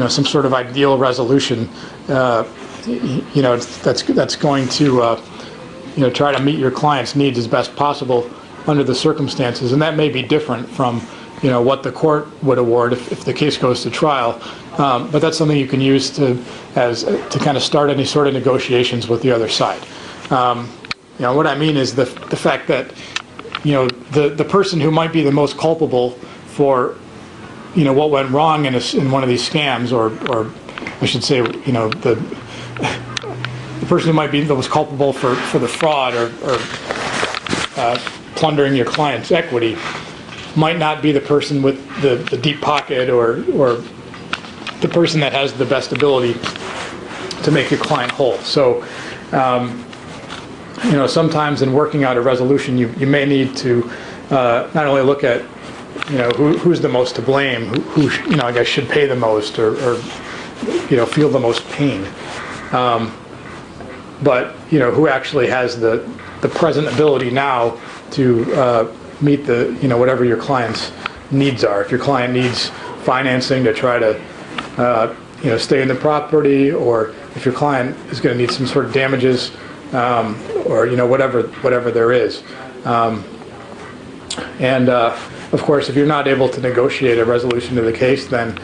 Speaker 7: some sort of ideal resolution that's going to try to meet your client's needs as best possible under the circumstances, and that may be different from what the court would award if the case goes to trial. But that's something you can use to kind of start any sort of negotiations with the other side. What I mean is the fact that the person who might be the most culpable for what went wrong in one of these scams, or I should say the person who might be the most culpable for the fraud or plundering your client's equity might not be the person with the deep pocket or the person that has the best ability to make your client whole. So sometimes in working out a resolution you may need to not only look at who's the most to blame, who I guess should pay the most or feel the most pain, but who actually has the present ability now to meet the whatever your client's needs are. If your client needs financing to try to stay in the property, or if your client is going to need some sort of damages, or whatever there is. Of course, if you're not able to negotiate a resolution to the case, then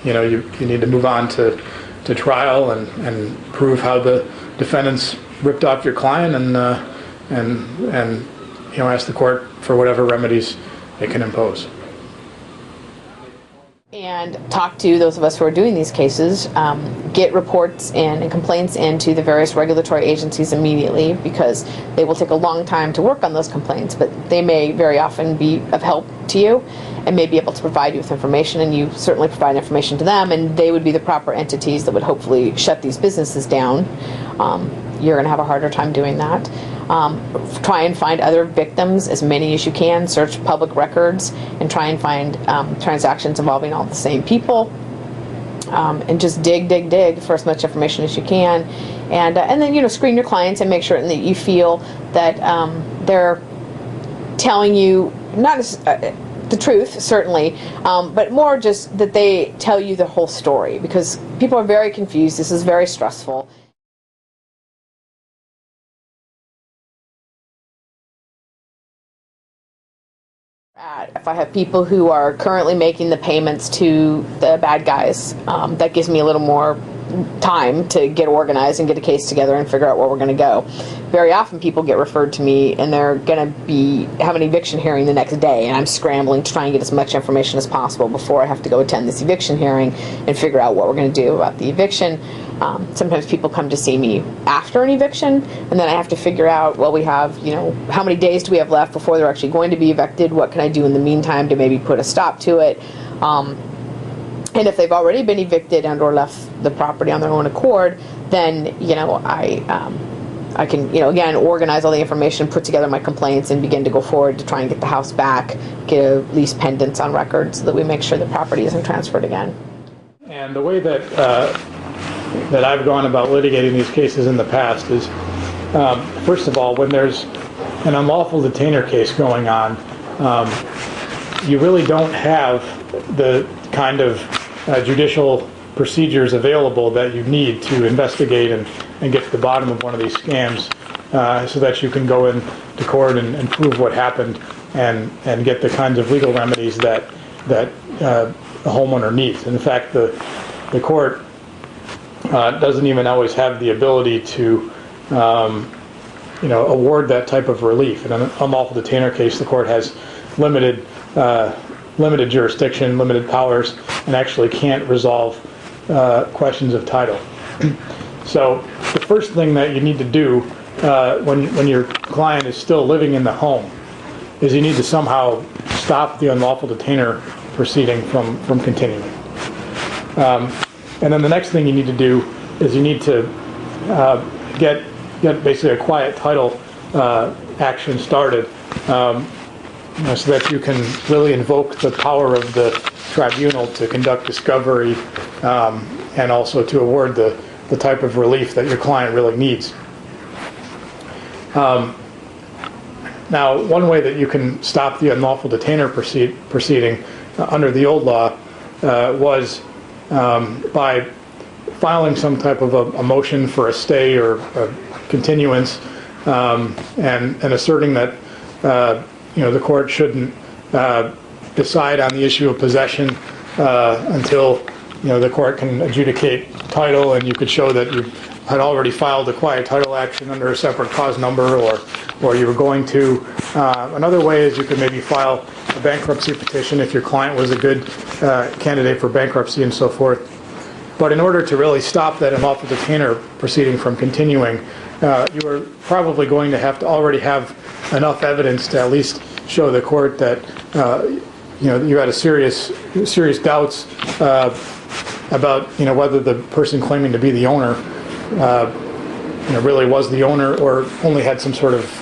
Speaker 7: you need to move on to trial and prove how the defendants ripped off your client, and ask the court for whatever remedies it can impose.
Speaker 8: And talk to those of us who are doing these cases, get reports in and complaints into the various regulatory agencies immediately, because they will take a long time to work on those complaints, but they may very often be of help to you and may be able to provide you with information, and you certainly provide information to them, and they would be the proper entities that would hopefully shut these businesses down. You're going to have a harder time doing that. Try and find other victims, as many as you can. Search public records and try and find transactions involving all the same people. And just dig for as much information as you can. And then, screen your clients and make sure that you feel that they're telling you, not the truth, certainly, but more just that they tell you the whole story, because people are very confused. This is very stressful. If I have people who are currently making the payments to the bad guys, that gives me a little more time to get organized and get a case together and figure out where we're going to go. Very often people get referred to me and they're going to have an eviction hearing the next day, and I'm scrambling to try and get as much information as possible before I have to go attend this eviction hearing and figure out what we're going to do about the eviction. Sometimes people come to see me after an eviction, and then I have to figure out, well, we have, how many days do we have left before they're actually going to be evicted? What can I do in the meantime to maybe put a stop to it? And if they've already been evicted and or left the property on their own accord, then, I can, again, organize all the information, put together my complaints, and begin to go forward to try and get the house back, get a lease pendants on record so that we make sure the property isn't transferred again.
Speaker 7: And the way that I've gone about litigating these cases in the past is, first of all, when there's an unlawful detainer case going on, you really don't have the kind of judicial procedures available that you need to investigate and get to the bottom of one of these scams, so that you can go into court and prove what happened and get the kinds of legal remedies that a homeowner needs. And in fact, the court doesn't even always have the ability to award that type of relief. In an unlawful detainer case, the court has limited jurisdiction, limited powers, and actually can't resolve questions of title. So the first thing that you need to do when your client is still living in the home is you need to somehow stop the unlawful detainer proceeding from continuing. And then the next thing you need to do is you need to get basically a quiet title action started, so that you can really invoke the power of the tribunal to conduct discovery, and also to award the type of relief that your client really needs. Now, one way that you can stop the unlawful detainer proceeding under the old law was by filing some type of a motion for a stay or a continuance, and asserting that the court shouldn't decide on the issue of possession until the court can adjudicate title, and you could show that you had already filed a quiet title action under a separate cause number, or you were going to. Another way is you could maybe file a bankruptcy petition if your client was a good candidate for bankruptcy and so forth. But in order to really stop that unlawful detainer proceeding from continuing, you are probably going to have to already have enough evidence to at least show the court that you had a serious doubts about whether the person claiming to be the owner really was the owner, or only had some sort of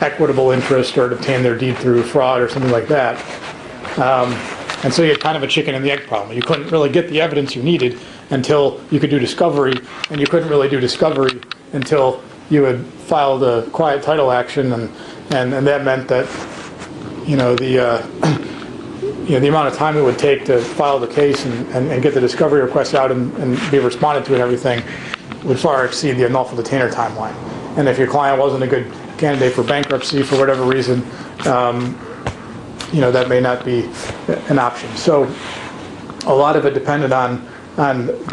Speaker 7: equitable interest, or had obtained their deed through fraud or something like that. And so you had kind of a chicken and the egg problem. You couldn't really get the evidence you needed until you could do discovery, and you couldn't really do discovery until you had filed a quiet title action, and that meant that the amount of time it would take to file the case and get the discovery request out and be responded to and everything would far exceed the unlawful detainer timeline. And if your client wasn't a good candidate for bankruptcy for whatever reason, that may not be an option. So a lot of it depended on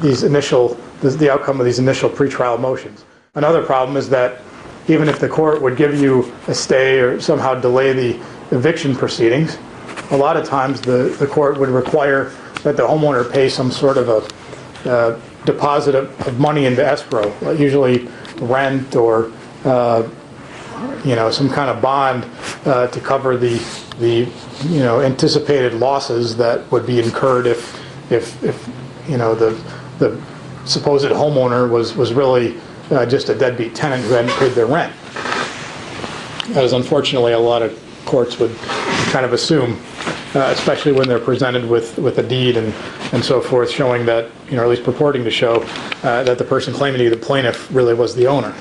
Speaker 7: these the outcome of these initial pretrial motions. Another problem is that even if the court would give you a stay or somehow delay the eviction proceedings, a lot of times the court would require that the homeowner pay some sort of a deposit of money into escrow, usually rent or some kind of bond to cover the anticipated losses that would be incurred if the supposed homeowner was really just a deadbeat tenant who hadn't paid their rent. As unfortunately a lot of courts would kind of assume, especially when they're presented with a deed and so forth, showing that, or at least purporting to show that the person claiming to be the plaintiff really was the owner.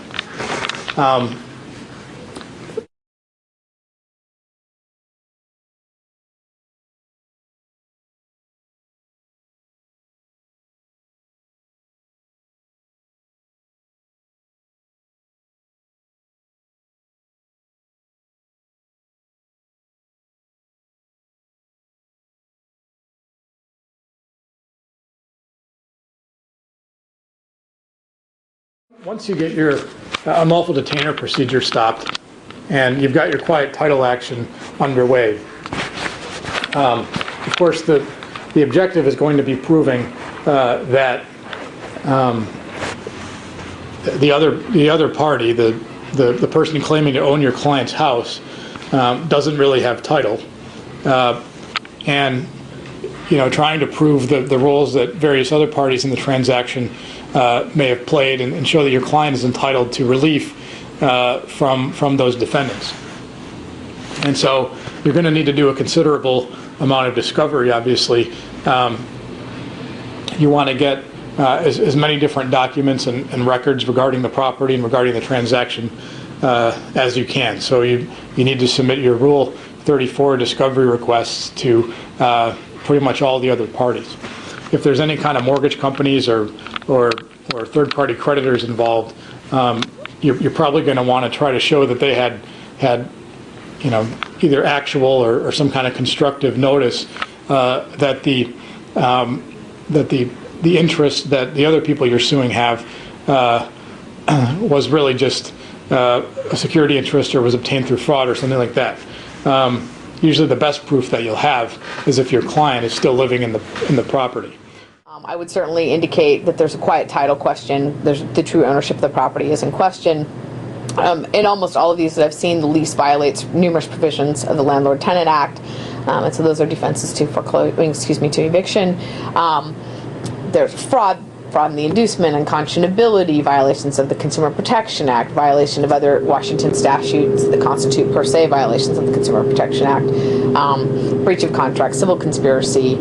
Speaker 7: Once you get your unlawful detainer procedure stopped and you've got your quiet title action underway, of course the objective is going to be proving that the other party, the person claiming to own your client's house, doesn't really have title, and trying to prove the roles that various other parties in the transaction may have played and show that your client is entitled to relief from those defendants. And so you're going to need to do a considerable amount of discovery, obviously. You want to get as many different documents and records regarding the property and regarding the transaction as you can. So you need to submit your Rule 34 discovery requests to pretty much all the other parties. If there's any kind of mortgage companies or third-party creditors involved, you're probably going to want to try to show that they had either actual or some kind of constructive notice that the interest that the other people you're suing have was really just a security interest or was obtained through fraud or something like that. Usually the best proof that you'll have is if your client is still living in the property.
Speaker 8: I would certainly indicate that there's a quiet title question. There's the true ownership of the property is in question. In almost all of these that I've seen, the lease violates numerous provisions of the Landlord-Tenant Act, and so those are defenses to to eviction. There's fraud in the inducement, unconscionability, violations of the Consumer Protection Act, violation of other Washington statutes that constitute per se violations of the Consumer Protection Act, breach of contract, civil conspiracy,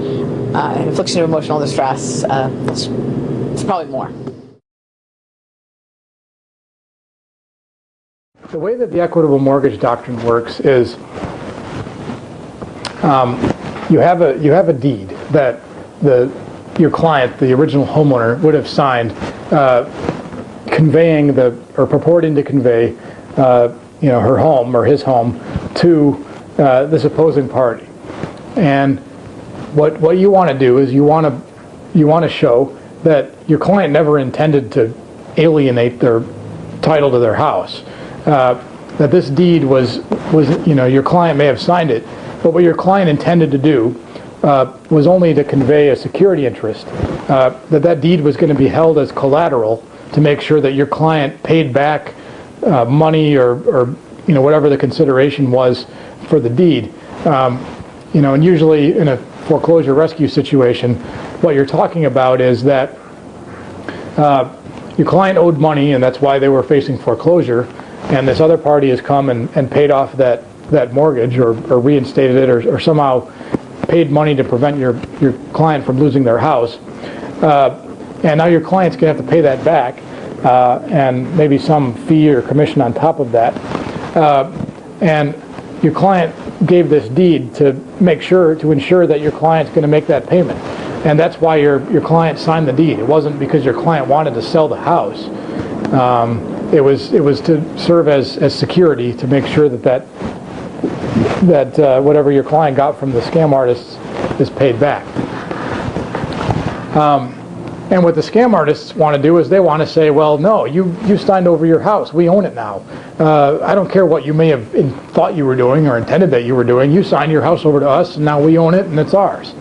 Speaker 8: infliction of emotional distress. It's probably more.
Speaker 7: The way that the equitable mortgage doctrine works is you have a deed that your client, the original homeowner, would have signed, conveying or purporting to convey her home or his home to this opposing party. And what you want to do is you want to show that your client never intended to alienate their title to their house. That this deed was your client may have signed it, but what your client intended to do was only to convey a security interest. That deed was going to be held as collateral to make sure that your client paid back money or whatever the consideration was for the deed. And usually in a foreclosure rescue situation, what you're talking about is that your client owed money, and that's why they were facing foreclosure, and this other party has come and paid off that mortgage or reinstated it or somehow paid money to prevent your client from losing their house. And now your client's going to have to pay that back and maybe some fee or commission on top of that. And your client gave this deed to ensure that your client's going to make that payment. And that's why your client signed the deed. It wasn't because your client wanted to sell the house. It was to serve as security to make sure that whatever your client got from the scam artists is paid back. And what the scam artists want to do is they want to say, well, no, you signed over your house. We own it now. I don't care what you may have thought you were doing or intended that you were doing. You signed your house over to us, and now we own it, and it's ours.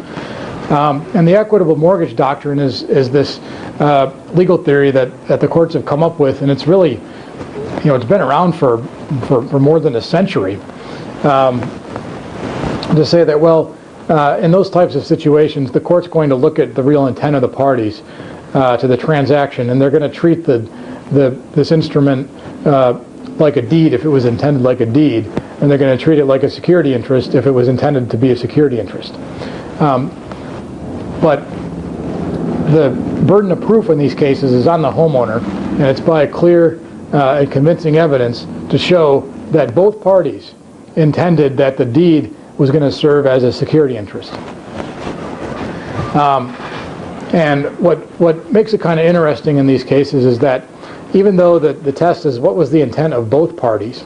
Speaker 7: And the equitable mortgage doctrine is this legal theory that the courts have come up with, and it's really, it's been around for more than a century. To say that, well, in those types of situations, the court's going to look at the real intent of the parties to the transaction, and they're going to treat this instrument like a deed if it was intended like a deed, and they're going to treat it like a security interest if it was intended to be a security interest. But the burden of proof in these cases is on the homeowner, and it's by clear and convincing evidence to show that both parties intended that the deed was going to serve as a security interest. And what makes it kind of interesting in these cases is that even though the test is what was the intent of both parties,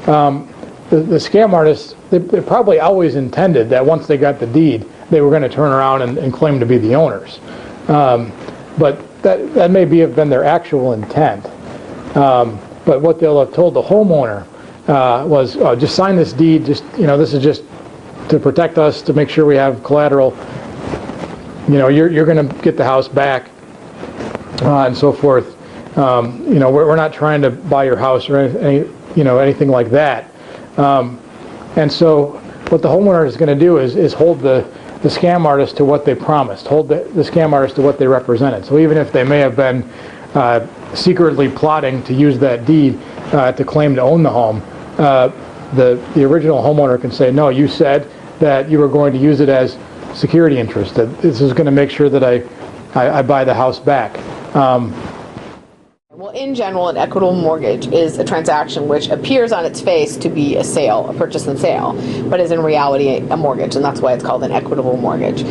Speaker 7: the scam artists, they probably always intended that once they got the deed, they were going to turn around and claim to be the owners. But that may have been their actual intent. But what they'll have told the homeowner was, just sign this deed, this is just to protect us, to make sure we have collateral. You're going to get the house back, and so forth. We're not trying to buy your house or anything like that. And so what the homeowner is going to do is hold the scam artist to what they promised, hold the scam artist to what they represented. So even if they may have been secretly plotting to use that deed to claim to own the home, the original homeowner can say, no, you said that you were going to use it as security interest, that this is going to make sure that I buy the house back.
Speaker 8: Well, in general, an equitable mortgage is a transaction which appears on its face to be a sale, a purchase and sale, but is in reality a mortgage, and that's why it's called an equitable mortgage.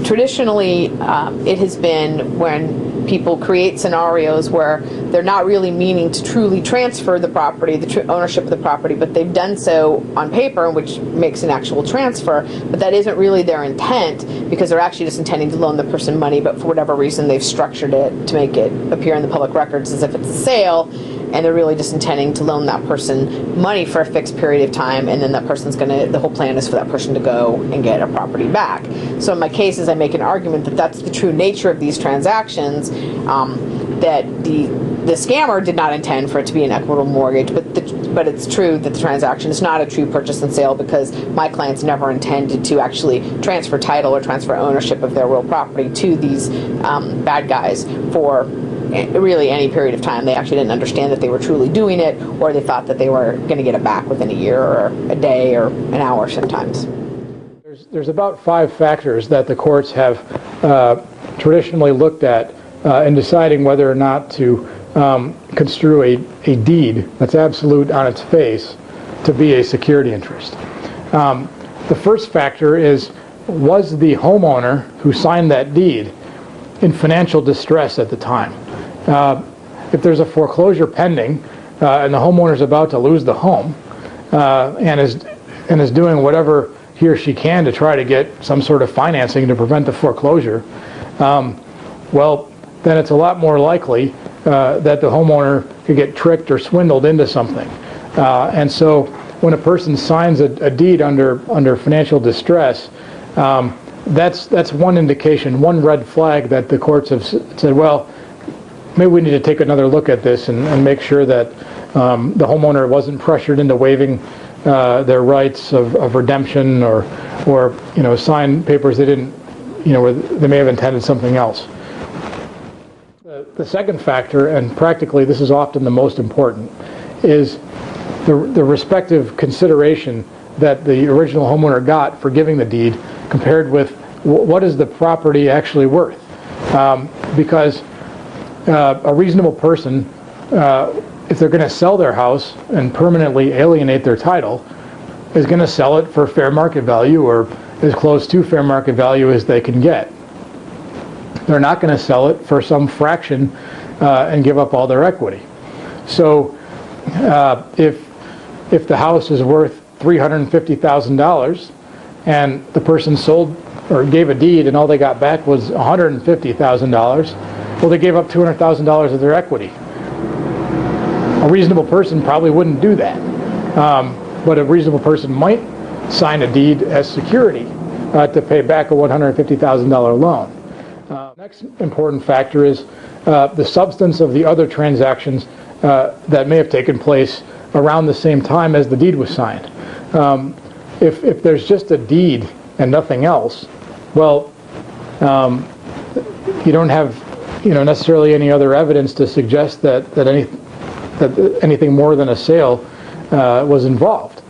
Speaker 8: Traditionally, it has been when people create scenarios where they're not really meaning to truly transfer the property, the ownership of the property, but they've done so on paper, which makes an actual transfer, but that isn't really their intent because they're actually just intending to loan the person money, but for whatever reason they've structured it to make it appear in the public records as if it's a sale, and they're really just intending to loan that person money for a fixed period of time, and then that person's the whole plan is for that person to go and get a property back. So in my cases, I make an argument that that's the true nature of these transactions, that the scammer did not intend for it to be an equitable mortgage, but it's true that the transaction is not a true purchase and sale because my clients never intended to actually transfer title or transfer ownership of their real property to these bad guys for really any period of time. They actually didn't understand that they were truly doing it, or they thought that they were going to get it back within a year or a day or an hour sometimes.
Speaker 7: There's about 5 factors that the courts have traditionally looked at in deciding whether or not to construe a deed that's absolute on its face to be a security interest. The first factor is, was the homeowner who signed that deed in financial distress at the time? If there's a foreclosure pending and the homeowner's about to lose the home and is doing whatever he or she can to try to get some sort of financing to prevent the foreclosure, well, then it's a lot more likely that the homeowner could get tricked or swindled into something. And so when a person signs a deed under financial distress, that's one indication, one red flag that the courts have said, well, maybe we need to take another look at this and make sure that the homeowner wasn't pressured into waiving their rights of redemption or sign papers they didn't, where they may have intended something else. The second factor, and practically this is often the most important, is the respective consideration that the original homeowner got for giving the deed compared with what is the property actually worth. Because a reasonable person, if they're going to sell their house and permanently alienate their title, is going to sell it for fair market value or as close to fair market value as they can get. They're not going to sell it for some fraction and give up all their equity. So if the house is worth $350,000 and the person sold or gave a deed and all they got back was $150,000, well, they gave up $200,000 of their equity. A reasonable person probably wouldn't do that. But a reasonable person might sign a deed as security to pay back a $150,000 loan. Next important factor is the substance of the other transactions that may have taken place around the same time as the deed was signed. If there's just a deed and nothing else, well, you don't have necessarily any other evidence to suggest that anything more than a sale was involved.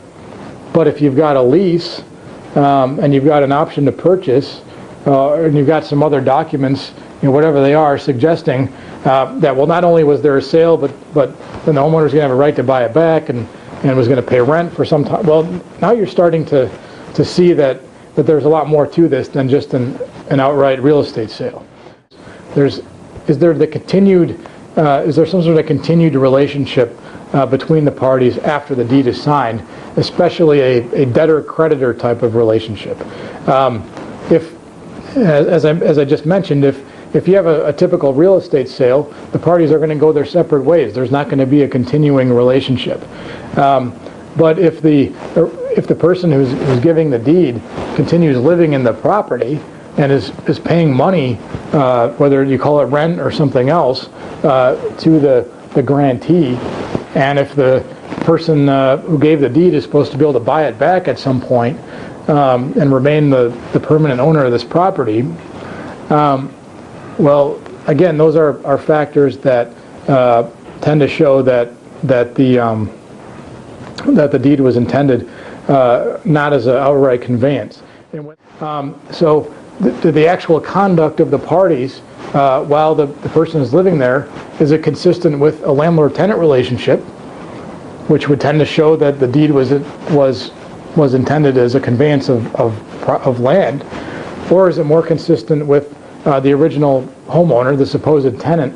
Speaker 7: But if you've got a lease and you've got an option to purchase, and you've got some other documents, whatever they are, suggesting that, well, not only was there a sale, but then the homeowner's going to have a right to buy it back and was going to pay rent for some time. Well, now you're starting to see that there's a lot more to this than just an outright real estate sale. Is there some sort of continued relationship between the parties after the deed is signed, especially a debtor-creditor type of relationship? As I just mentioned, if you have a typical real estate sale, the parties are going to go their separate ways. There's not going to be a continuing relationship. But if the person who's giving the deed continues living in the property and is paying money, whether you call it rent or something else, to the grantee, and if the person who gave the deed is supposed to be able to buy it back at some point and remain the permanent owner of this property, well, again, those are factors that tend to show that the deed was intended not as an outright conveyance. So the actual conduct of the parties while the person is living there, is it consistent with a landlord-tenant relationship, which would tend to show that the deed was intended as a conveyance of land, or is it more consistent with the original homeowner, the supposed tenant,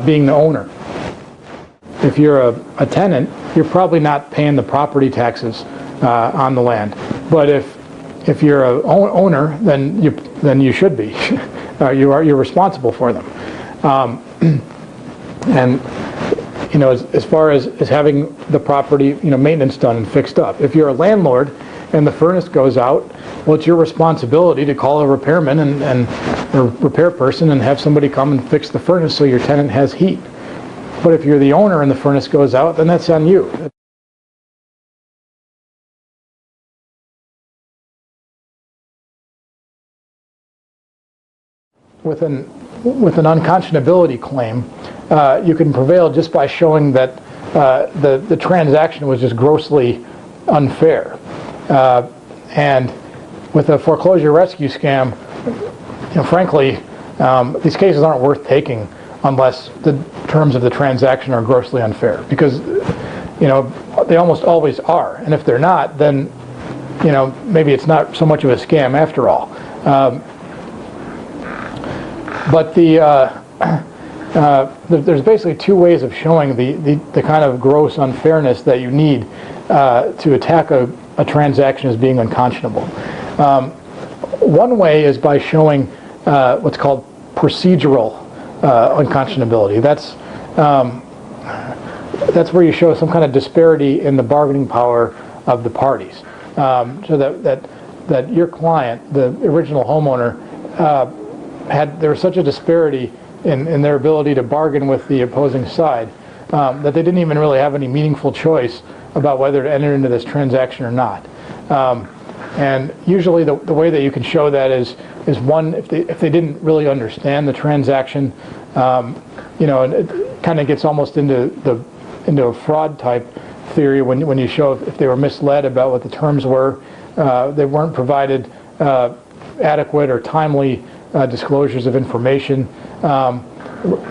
Speaker 7: being the owner? If you're a tenant, you're probably not paying the property taxes on the land. But if you're an owner, then you should be. You're responsible for them. And as far as having the property maintenance done and fixed up. If you're a landlord and the furnace goes out, well, it's your responsibility to call a repairman or repair person and have somebody come and fix the furnace so your tenant has heat. But if you're the owner and the furnace goes out, then that's on you. With an unconscionability claim, you can prevail just by showing that the transaction was just grossly unfair. And with a foreclosure rescue scam, frankly, these cases aren't worth taking unless the terms of the transaction are grossly unfair, because they almost always are. And if they're not, then maybe it's not so much of a scam after all. But there's basically two ways of showing the kind of gross unfairness that you need to attack a transaction as being unconscionable. One way is by showing what's called procedural unconscionability. That's where you show some kind of disparity in the bargaining power of the parties, so that your client, the original homeowner, there was such a disparity in their ability to bargain with the opposing side that they didn't even really have any meaningful choice about whether to enter into this transaction or not. And usually the way that you can show that is one, if they didn't really understand the transaction, and it kind of gets almost into a fraud type theory when you show if they were misled about what the terms were, they weren't provided adequate or timely disclosures of information.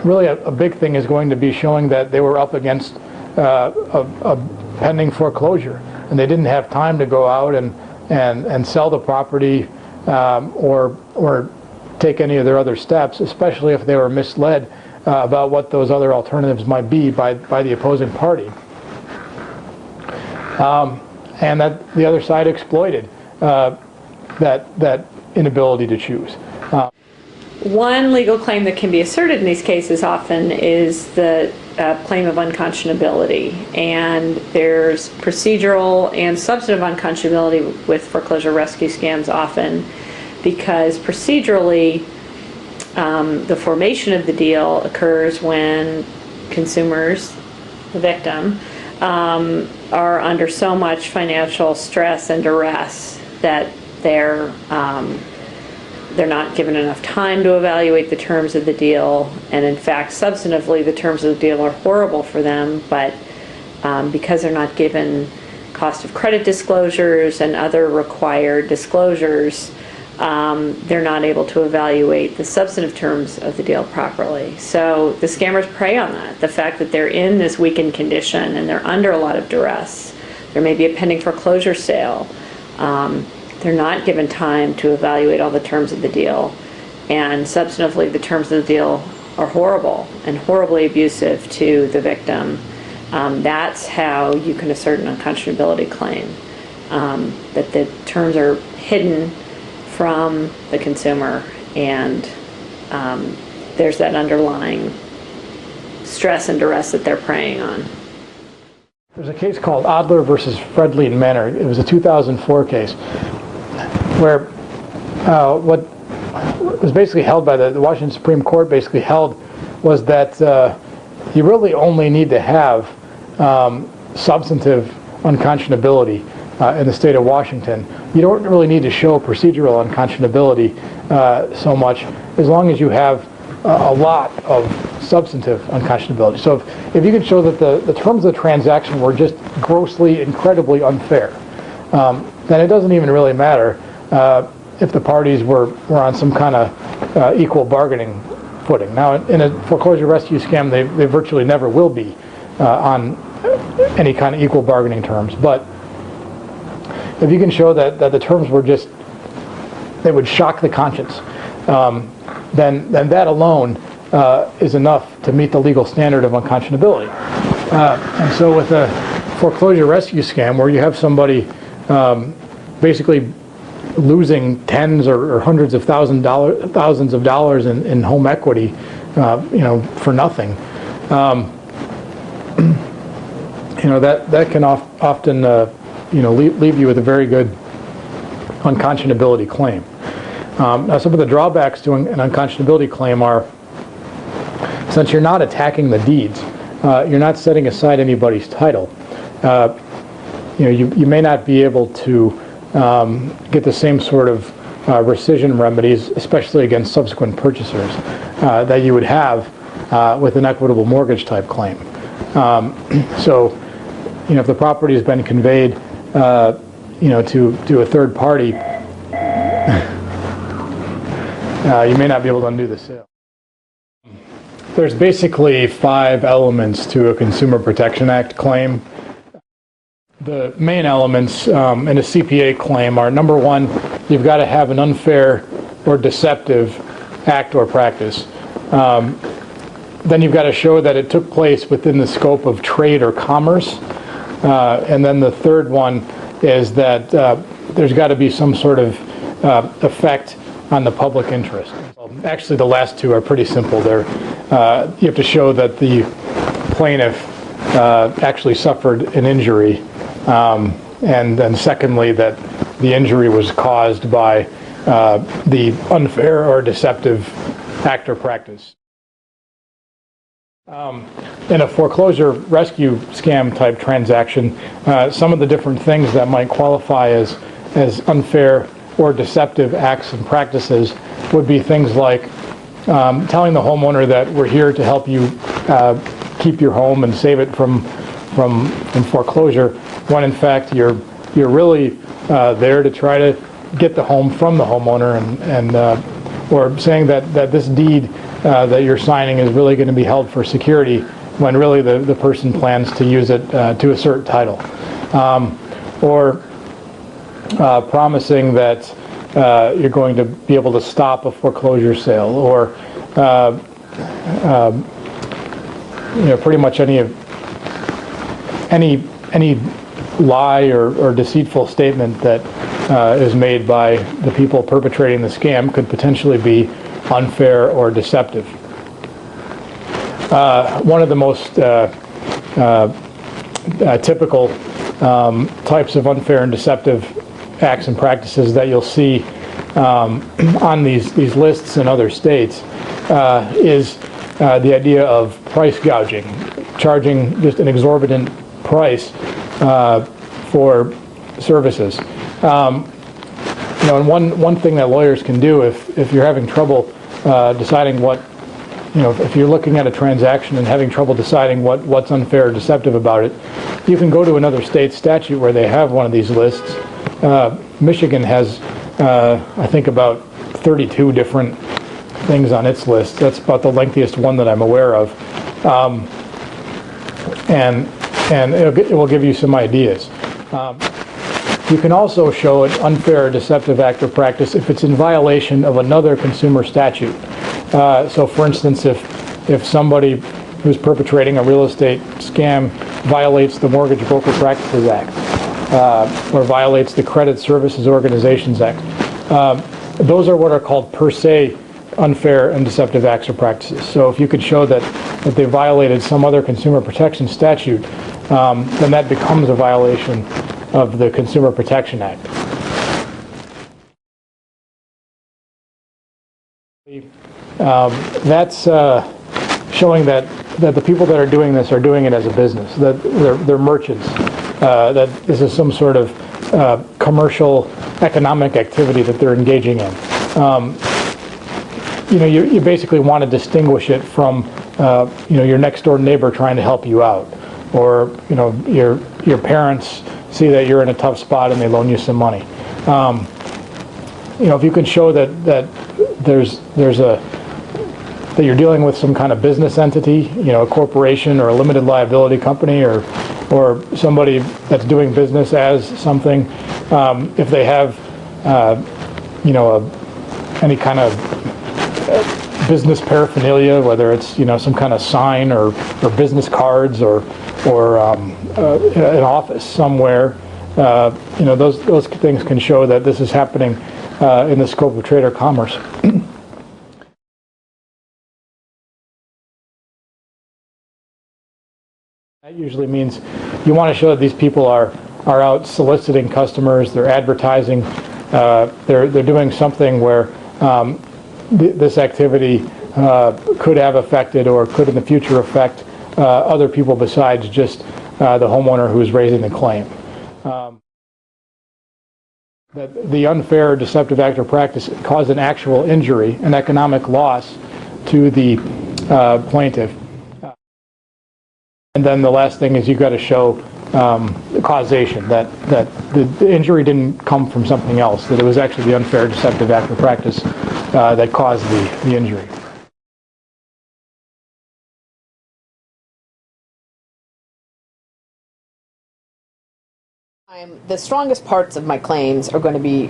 Speaker 7: Really a big thing is going to be showing that they were up against a pending foreclosure, and they didn't have time to go out and sell the property or take any of their other steps, especially if they were misled about what those other alternatives might be by the opposing party. And that the other side exploited that inability to choose.
Speaker 6: One legal claim that can be asserted in these cases often is the claim of unconscionability, and there's procedural and substantive unconscionability with foreclosure rescue scams often, because procedurally the formation of the deal occurs when consumers, the victim, are under so much financial stress and duress that they're not given enough time to evaluate the terms of the deal, and in fact substantively the terms of the deal are horrible for them, but because they're not given cost of credit disclosures and other required disclosures, they're not able to evaluate the substantive terms of the deal properly. So the scammers prey on that, the fact that they're in this weakened condition and they're under a lot of duress. There may be a pending foreclosure sale. They're not given time to evaluate all the terms of the deal, and substantively the terms of the deal are horrible and horribly abusive to the victim. That's how you can assert an unconscionability claim, that the terms are hidden from the consumer, and there's that underlying stress and duress that they're preying on.
Speaker 7: There's a case called Adler versus Fredley and Manor. It was a 2004 case where what was basically held by the Washington Supreme Court basically held was that you really only need to have substantive unconscionability in the state of Washington. You don't really need to show procedural unconscionability so much, as long as you have a lot of substantive unconscionability. So if you can show that the terms of the transaction were just grossly, incredibly unfair, then it doesn't even really matter if the parties were on some kind of equal bargaining footing. Now, in a foreclosure rescue scam, they virtually never will be on any kind of equal bargaining terms. But if you can show that the terms were just, they would shock the conscience, then that alone is enough to meet the legal standard of unconscionability. And so with a foreclosure rescue scam where you have somebody basically losing tens or hundreds of thousands of dollars in home equity, for nothing, that can often leave you with a very good unconscionability claim. Now, some of the drawbacks to an unconscionability claim are, since you're not attacking the deeds, you're not setting aside anybody's title. You may not be able to get the same sort of rescission remedies, especially against subsequent purchasers, that you would have with an equitable mortgage type claim. So, if the property has been conveyed, to a third party, you may not be able to undo the sale. There's basically 5 elements to a Consumer Protection Act claim. The main elements in a CPA claim are, number 1, you've got to have an unfair or deceptive act or practice. Then you've got to show that it took place within the scope of trade or commerce. And then the third one is that there's got to be some sort of effect on the public interest. Actually, the last 2 are pretty simple. You have to show that the plaintiff actually suffered an injury, and then secondly, that the injury was caused by the unfair or deceptive act or practice. In a foreclosure rescue scam type transaction, some of the different things that might qualify as unfair or deceptive acts and practices would be things like telling the homeowner that we're here to help you keep your home and save it from foreclosure, when in fact you're really there to try to get the home from the homeowner, and or saying that this deed that you're signing is really going to be held for security, when really the person plans to use it to assert title. or promising that you're going to be able to stop a foreclosure sale, or pretty much any lie or deceitful statement that is made by the people perpetrating the scam could potentially be unfair or deceptive. One of the most typical types of unfair and deceptive acts and practices that you'll see on these lists in other states is the idea of price gouging, charging just an exorbitant price for services. And one thing that lawyers can do if you're having trouble deciding what, if you're looking at a transaction and having trouble deciding what's unfair or deceptive about it, you can go to another state statute where they have one of these lists. Michigan has, I think, about 32 different things on its list. That's about the lengthiest one that I'm aware of. And it will give you some ideas. You can also show an unfair or deceptive act or practice if it's in violation of another consumer statute. So for instance, if somebody who's perpetrating a real estate scam violates the Mortgage Broker Practices Act, or violates the Credit Services Organizations Act, those are what are called per se unfair and deceptive acts or practices. So if you could show that they violated some other consumer protection statute, then that becomes a violation of the Consumer Protection Act. That's showing that the people that are doing this are doing it as a business, that they're merchants, that this is some sort of commercial economic activity that they're engaging in. You basically want to distinguish it from your next door neighbor trying to help you out, or your parents see that you're in a tough spot and they loan you some money. If you can show that that you're dealing with some kind of business entity, a corporation or a limited liability company, or somebody that's doing business as something, if they have any kind of business paraphernalia, whether it's some kind of sign or business cards or an office somewhere, those things can show that this is happening in the scope of trade or commerce. That usually means you want to show that these people are out soliciting customers, they're advertising, they're doing something where this activity could have affected or could in the future affect other people besides just the homeowner who's raising the claim. That the unfair or deceptive act or practice caused an actual injury, an economic loss to the plaintiff. And then the last thing is you've got to show causation, that the injury didn't come from something else, that it was actually the unfair deceptive act or practice that caused the injury.
Speaker 8: The strongest parts of my claims are going to be,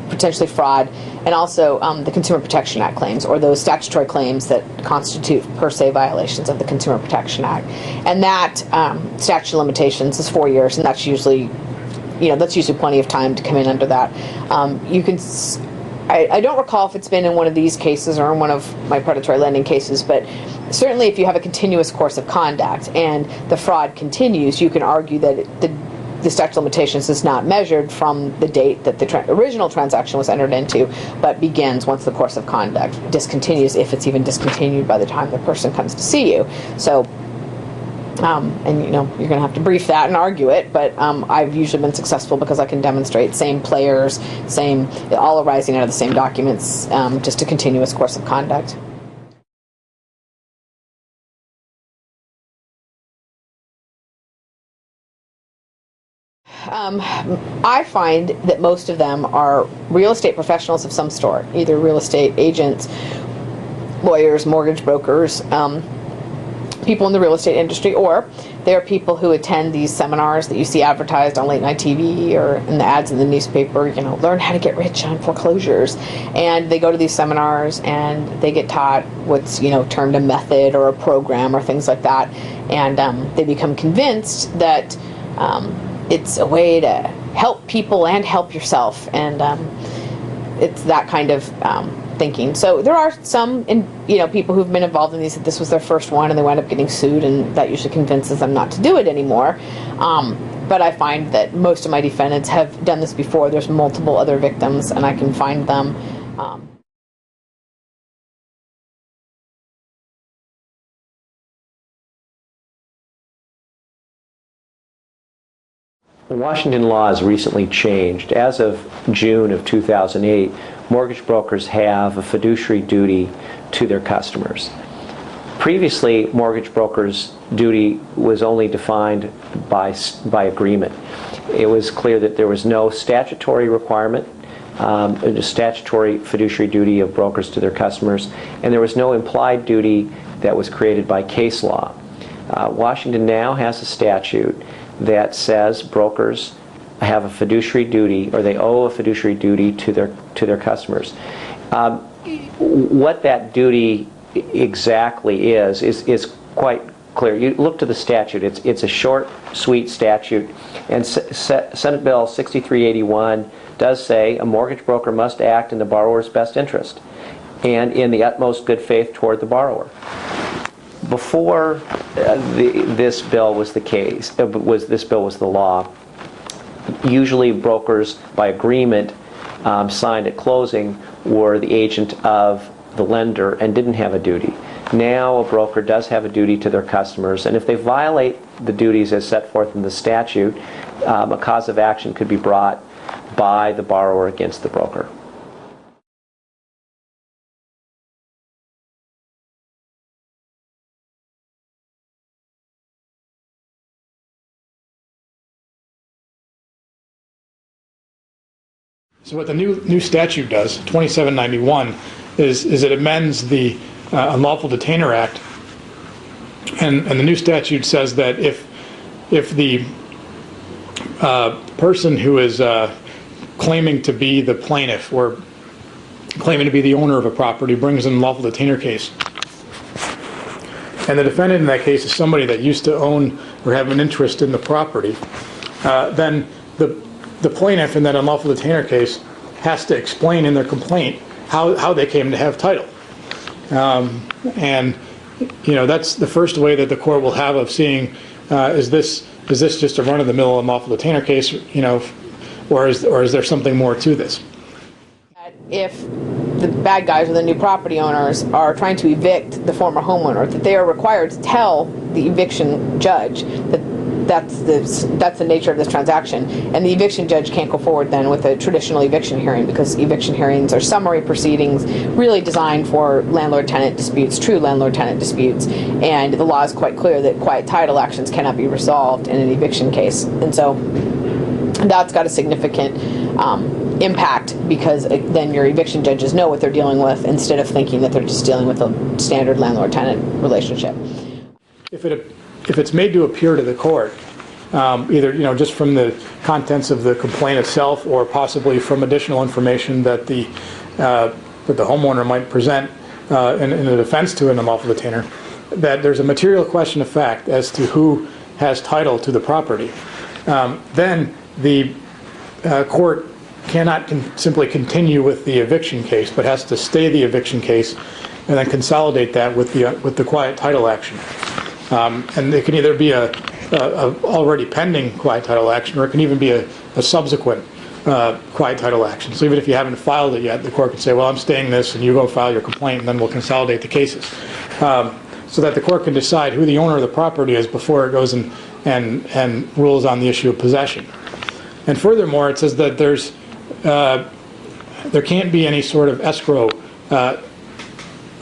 Speaker 8: potentially fraud, and also the Consumer Protection Act claims, or those statutory claims that constitute per se violations of the Consumer Protection Act. And that statute of limitations is 4 years, and that's usually, that's usually plenty of time to come in under that. I don't recall if it's been in one of these cases or in one of my predatory lending cases, but certainly if you have a continuous course of conduct and the fraud continues, you can argue that the statute of limitations is not measured from the date that the original transaction was entered into, but begins once the course of conduct discontinues, if it's even discontinued by the time the person comes to see you. So, and you're going to have to brief that and argue it, but I've usually been successful because I can demonstrate same players, all arising out of the same documents, just a continuous course of conduct. I find that most of them are real estate professionals of some sort, either real estate agents, lawyers, mortgage brokers, people in the real estate industry, or they are people who attend these seminars that you see advertised on late night TV or in the ads in the newspaper, learn how to get rich on foreclosures. And they go to these seminars and they get taught what's, termed a method or a program or things like that. And they become convinced that it's a way to help people and help yourself. And it's that kind of thinking. So there are some, people who've been involved in these, that this was their first one and they wind up getting sued, and that usually convinces them not to do it anymore. But I find that most of my defendants have done this before. There's multiple other victims, and I can find them.
Speaker 5: The Washington law has recently changed. As of June of 2008, mortgage brokers have a fiduciary duty to their customers. Previously, mortgage brokers' duty was only defined by agreement. It was clear that there was no statutory requirement, a statutory fiduciary duty of brokers to their customers, and there was no implied duty that was created by case law. Washington now has a statute that says brokers have a fiduciary duty, or they owe a fiduciary duty to their customers. What that duty exactly is quite clear. You look to the statute. It's a short, sweet statute, and Senate Bill 6381 does say a mortgage broker must act in the borrower's best interest and in the utmost good faith toward the borrower. Before this bill was the case, this bill was the law, usually brokers, by agreement signed at closing, were the agent of the lender and didn't have a duty. Now a broker does have a duty to their customers, and if they violate the duties as set forth in the statute, a cause of action could be brought by the borrower against the broker.
Speaker 7: So what the new statute does, 2791, is it amends the Unlawful Detainer Act, and the new statute says that if the person who is claiming to be the plaintiff or claiming to be the owner of a property brings an unlawful detainer case, and the defendant in that case is somebody that used to own or have an interest in the property, then the plaintiff in that unlawful detainer case has to explain in their complaint how they came to have title. And that's the first way that the court will have of seeing is this just a run-of-the-mill unlawful detainer case, or is there something more to this?
Speaker 8: If the bad guys or the new property owners are trying to evict the former homeowner, that they are required to tell the eviction judge that that's the nature of this transaction, and the eviction judge can't go forward then with a traditional eviction hearing, because eviction hearings are summary proceedings really designed for landlord-tenant disputes, true landlord-tenant disputes, and the law is quite clear that quiet title actions cannot be resolved in an eviction case. And so that's got a significant impact, because then your eviction judges know what they're dealing with instead of thinking that they're just dealing with a standard landlord-tenant relationship.
Speaker 7: If it's made to appear to the court, either just from the contents of the complaint itself, or possibly from additional information that the homeowner might present in a defense to an unlawful detainer, that there's a material question of fact as to who has title to the property, then the court cannot simply continue with the eviction case, but has to stay the eviction case and then consolidate that with the quiet title action. And it can either be a already pending quiet title action, or it can even be a subsequent quiet title action. So even if you haven't filed it yet, the court can say, well, I'm staying this, and you go file your complaint, and then we'll consolidate the cases. So that the court can decide who the owner of the property is before it goes and rules on the issue of possession. And furthermore, it says that there can't be any sort of escrow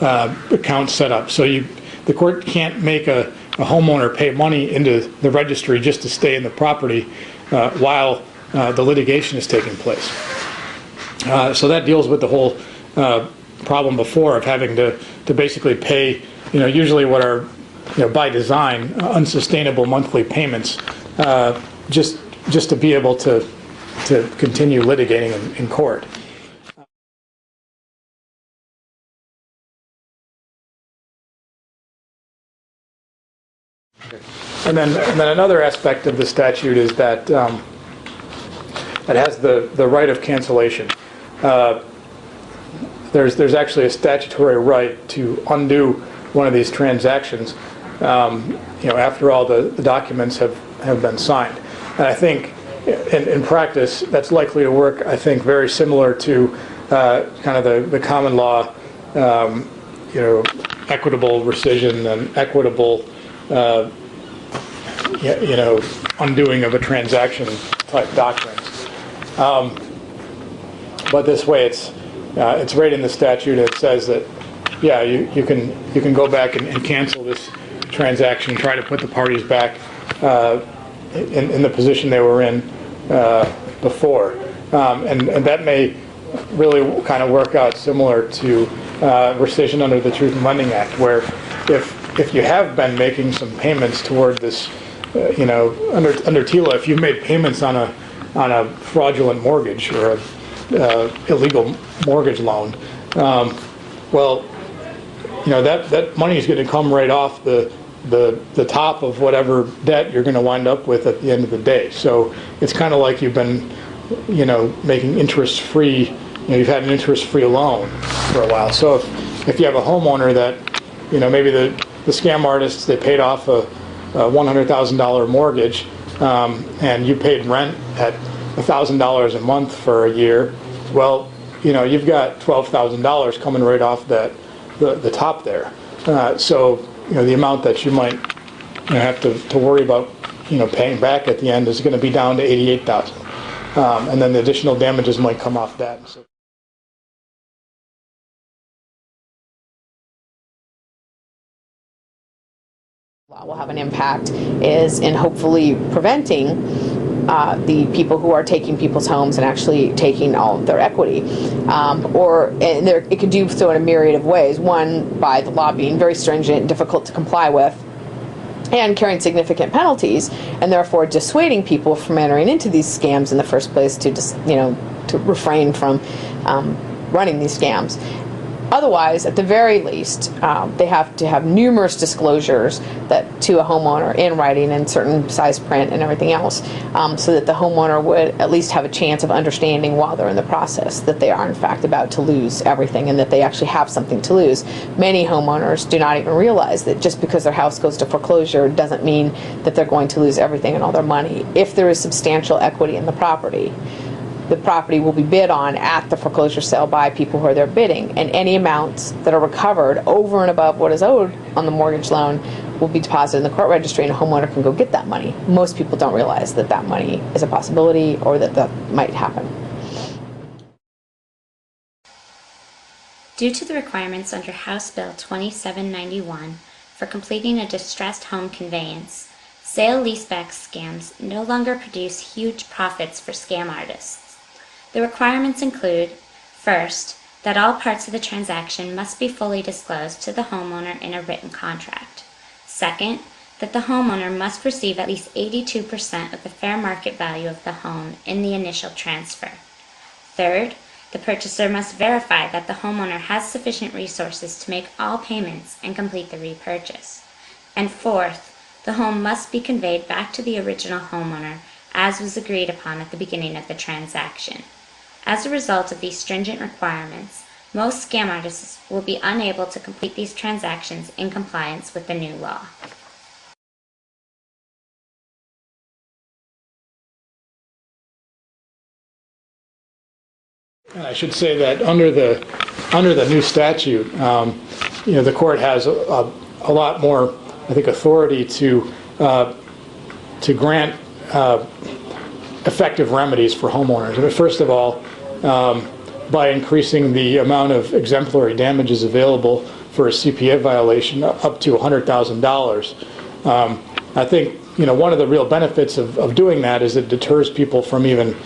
Speaker 7: account set up. So the court can't make a homeowner pay money into the registry just to stay in the property while the litigation is taking place. So that deals with the whole problem before of having to basically pay, usually what are by design, unsustainable monthly payments, just to be able to continue litigating in court. And then another aspect of the statute is that it has the right of cancellation. There's actually a statutory right to undo one of these transactions, after all the documents have been signed. And I think in practice that's likely to work, I think, very similar to kind of the common law, equitable rescission and equitable undoing of a transaction type doctrines. But this way it's right in the statute. It says that you can go back and cancel this transaction, try to put the parties back in the position they were in before, and that may really kind of work out similar to rescission under the Truth in Lending Act, where if you have been making some payments toward this, under TILA, if you've made payments on a fraudulent mortgage or a illegal mortgage loan, that money is going to come right off the top of whatever debt you're going to wind up with at the end of the day. So it's kind of like you've been, making interest-free. You've had an interest-free loan for a while. So if you have a homeowner that, maybe the scam artists, they paid off a $100,000 mortgage, and you paid rent at $1,000 a month for a year. Well, you've got $12,000 coming right off the top there. So the amount that you might have to worry about paying back at the end is going to be down to $88,000, and then the additional damages might come off that. So
Speaker 8: law will have an impact is in hopefully preventing the people who are taking people's homes and actually taking all of their equity. It can do so in a myriad of ways. One, by the law being very stringent and difficult to comply with, and carrying significant penalties, and therefore dissuading people from entering into these scams in the first place to refrain from running these scams. Otherwise, at the very least, they have to have numerous disclosures to a homeowner in writing and certain size print and everything else, so that the homeowner would at least have a chance of understanding while they're in the process that they are in fact about to lose everything and that they actually have something to lose. Many homeowners do not even realize that just because their house goes to foreclosure doesn't mean that they're going to lose everything and all their money. If there is substantial equity in the property will be bid on at the foreclosure sale by people who are there bidding, and any amounts that are recovered over and above what is owed on the mortgage loan will be deposited in the court registry, and a homeowner can go get that money. Most people don't realize that money is a possibility or that might happen.
Speaker 4: Due to the requirements under House Bill 2791 for completing a distressed home conveyance, sale-leaseback scams no longer produce huge profits for scam artists. The requirements include, first, that all parts of the transaction must be fully disclosed to the homeowner in a written contract. Second, that the homeowner must receive at least 82% of the fair market value of the home in the initial transfer. Third, the purchaser must verify that the homeowner has sufficient resources to make all payments and complete the repurchase. And fourth, the home must be conveyed back to the original homeowner as was agreed upon at the beginning of the transaction. As a result of these stringent requirements, most scam artists will be unable to complete these transactions in compliance with the new law.
Speaker 7: I should say that under the new statute, the court has a lot more, I think, authority to grant effective remedies for homeowners. I mean, first of all, by increasing the amount of exemplary damages available for a CPA violation up to $100,000. I think one of the real benefits of doing that is it deters people from even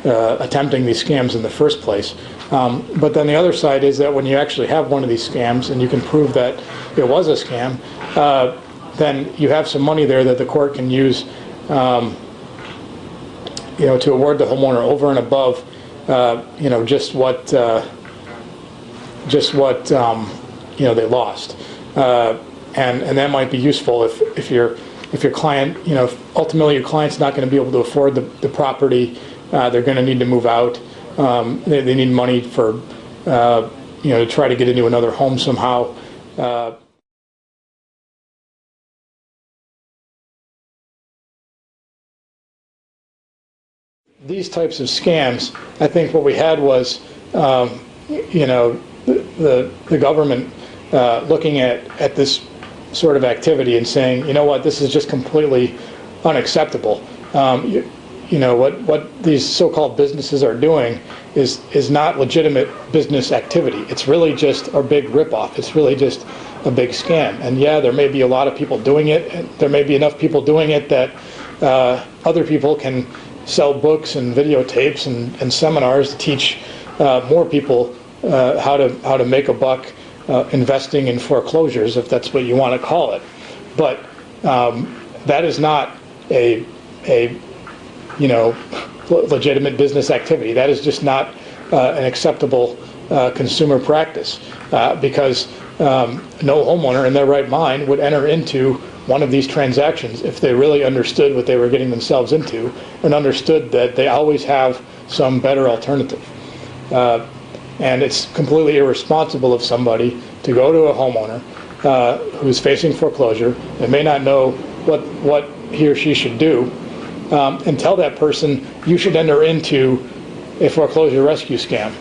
Speaker 7: attempting these scams in the first place. But then the other side is that when you actually have one of these scams and you can prove that it was a scam, then you have some money there that the court can use, to award the homeowner over and above, just what they lost, and that might be useful if your client, ultimately your client's not going to be able to afford the property, they're going to need to move out, they need money for, to try to get into another home somehow. These types of scams, I think what we had was, the government looking at this sort of activity and saying, you know what, this is just completely unacceptable. What these so-called businesses are doing is not legitimate business activity. It's really just a big ripoff. It's really just a big scam. And yeah, there may be a lot of people doing it. And there may be enough people doing it that other people can sell books and videotapes and seminars to teach more people how to make a buck investing in foreclosures, if that's what you want to call it. But that is not a legitimate business activity. That is just not an acceptable consumer practice, because no homeowner in their right mind would enter into one of these transactions if they really understood what they were getting themselves into and understood that they always have some better alternative. And it's completely irresponsible of somebody to go to a homeowner who's facing foreclosure and may not know what he or she should do, and tell that person, you should enter into a foreclosure rescue scam.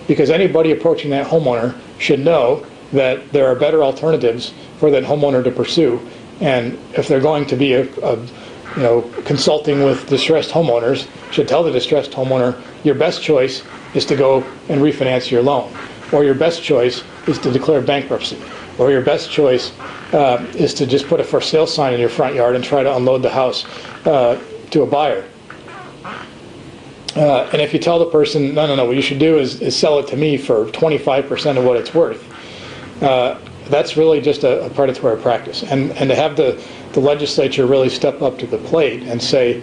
Speaker 7: Because anybody approaching that homeowner should know that there are better alternatives for that homeowner to pursue. And if they're going to be consulting with distressed homeowners, should tell the distressed homeowner, your best choice is to go and refinance your loan, or your best choice is to declare bankruptcy, or your best choice is to just put a for sale sign in your front yard and try to unload the house to a buyer. And if you tell the person, no, what you should do is sell it to me for 25% of what it's worth, that's really just a predatory practice. And to have the legislature really step up to the plate and say,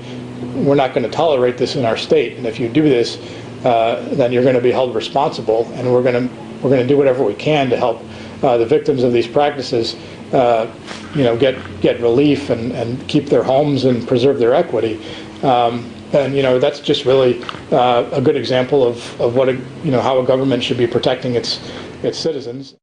Speaker 7: we're not going to tolerate this in our state, and if you do this, then you're going to be held responsible, and we're going to do whatever we can to help the victims of these practices, get relief and keep their homes and preserve their equity. And that's just really a good example of what how a government should be protecting its citizens.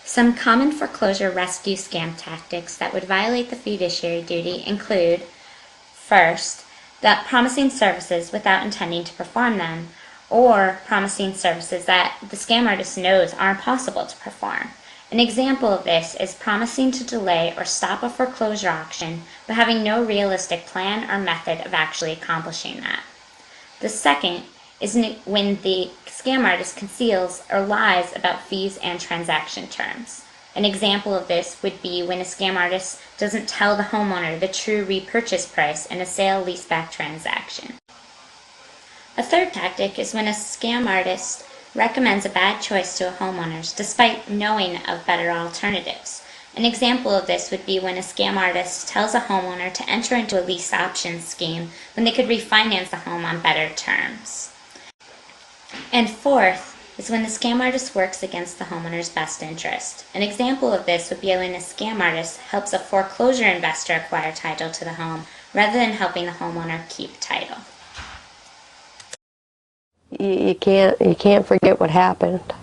Speaker 4: Some common foreclosure rescue scam tactics that would violate the fiduciary duty include, first, that promising services without intending to perform them, or promising services that the scam artist knows are impossible to perform. An example of this is promising to delay or stop a foreclosure auction but having no realistic plan or method of actually accomplishing that. The second is when the scam artist conceals or lies about fees and transaction terms. An example of this would be when a scam artist doesn't tell the homeowner the true repurchase price in a sale-leaseback transaction. A third tactic is when a scam artist recommends a bad choice to a homeowner despite knowing of better alternatives. An example of this would be when a scam artist tells a homeowner to enter into a lease option scheme when they could refinance the home on better terms. And fourth is when the scam artist works against the homeowner's best interest. An example of this would be when a scam artist helps a foreclosure investor acquire title to the home rather than helping the homeowner keep title.
Speaker 1: You can't forget what happened,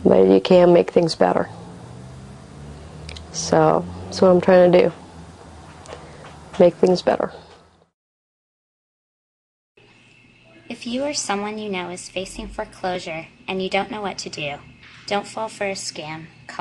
Speaker 1: but you can make things better. So that's what I'm trying to do. make things better.
Speaker 4: If you or someone you know is facing foreclosure and you don't know what to do, don't fall for a scam. Call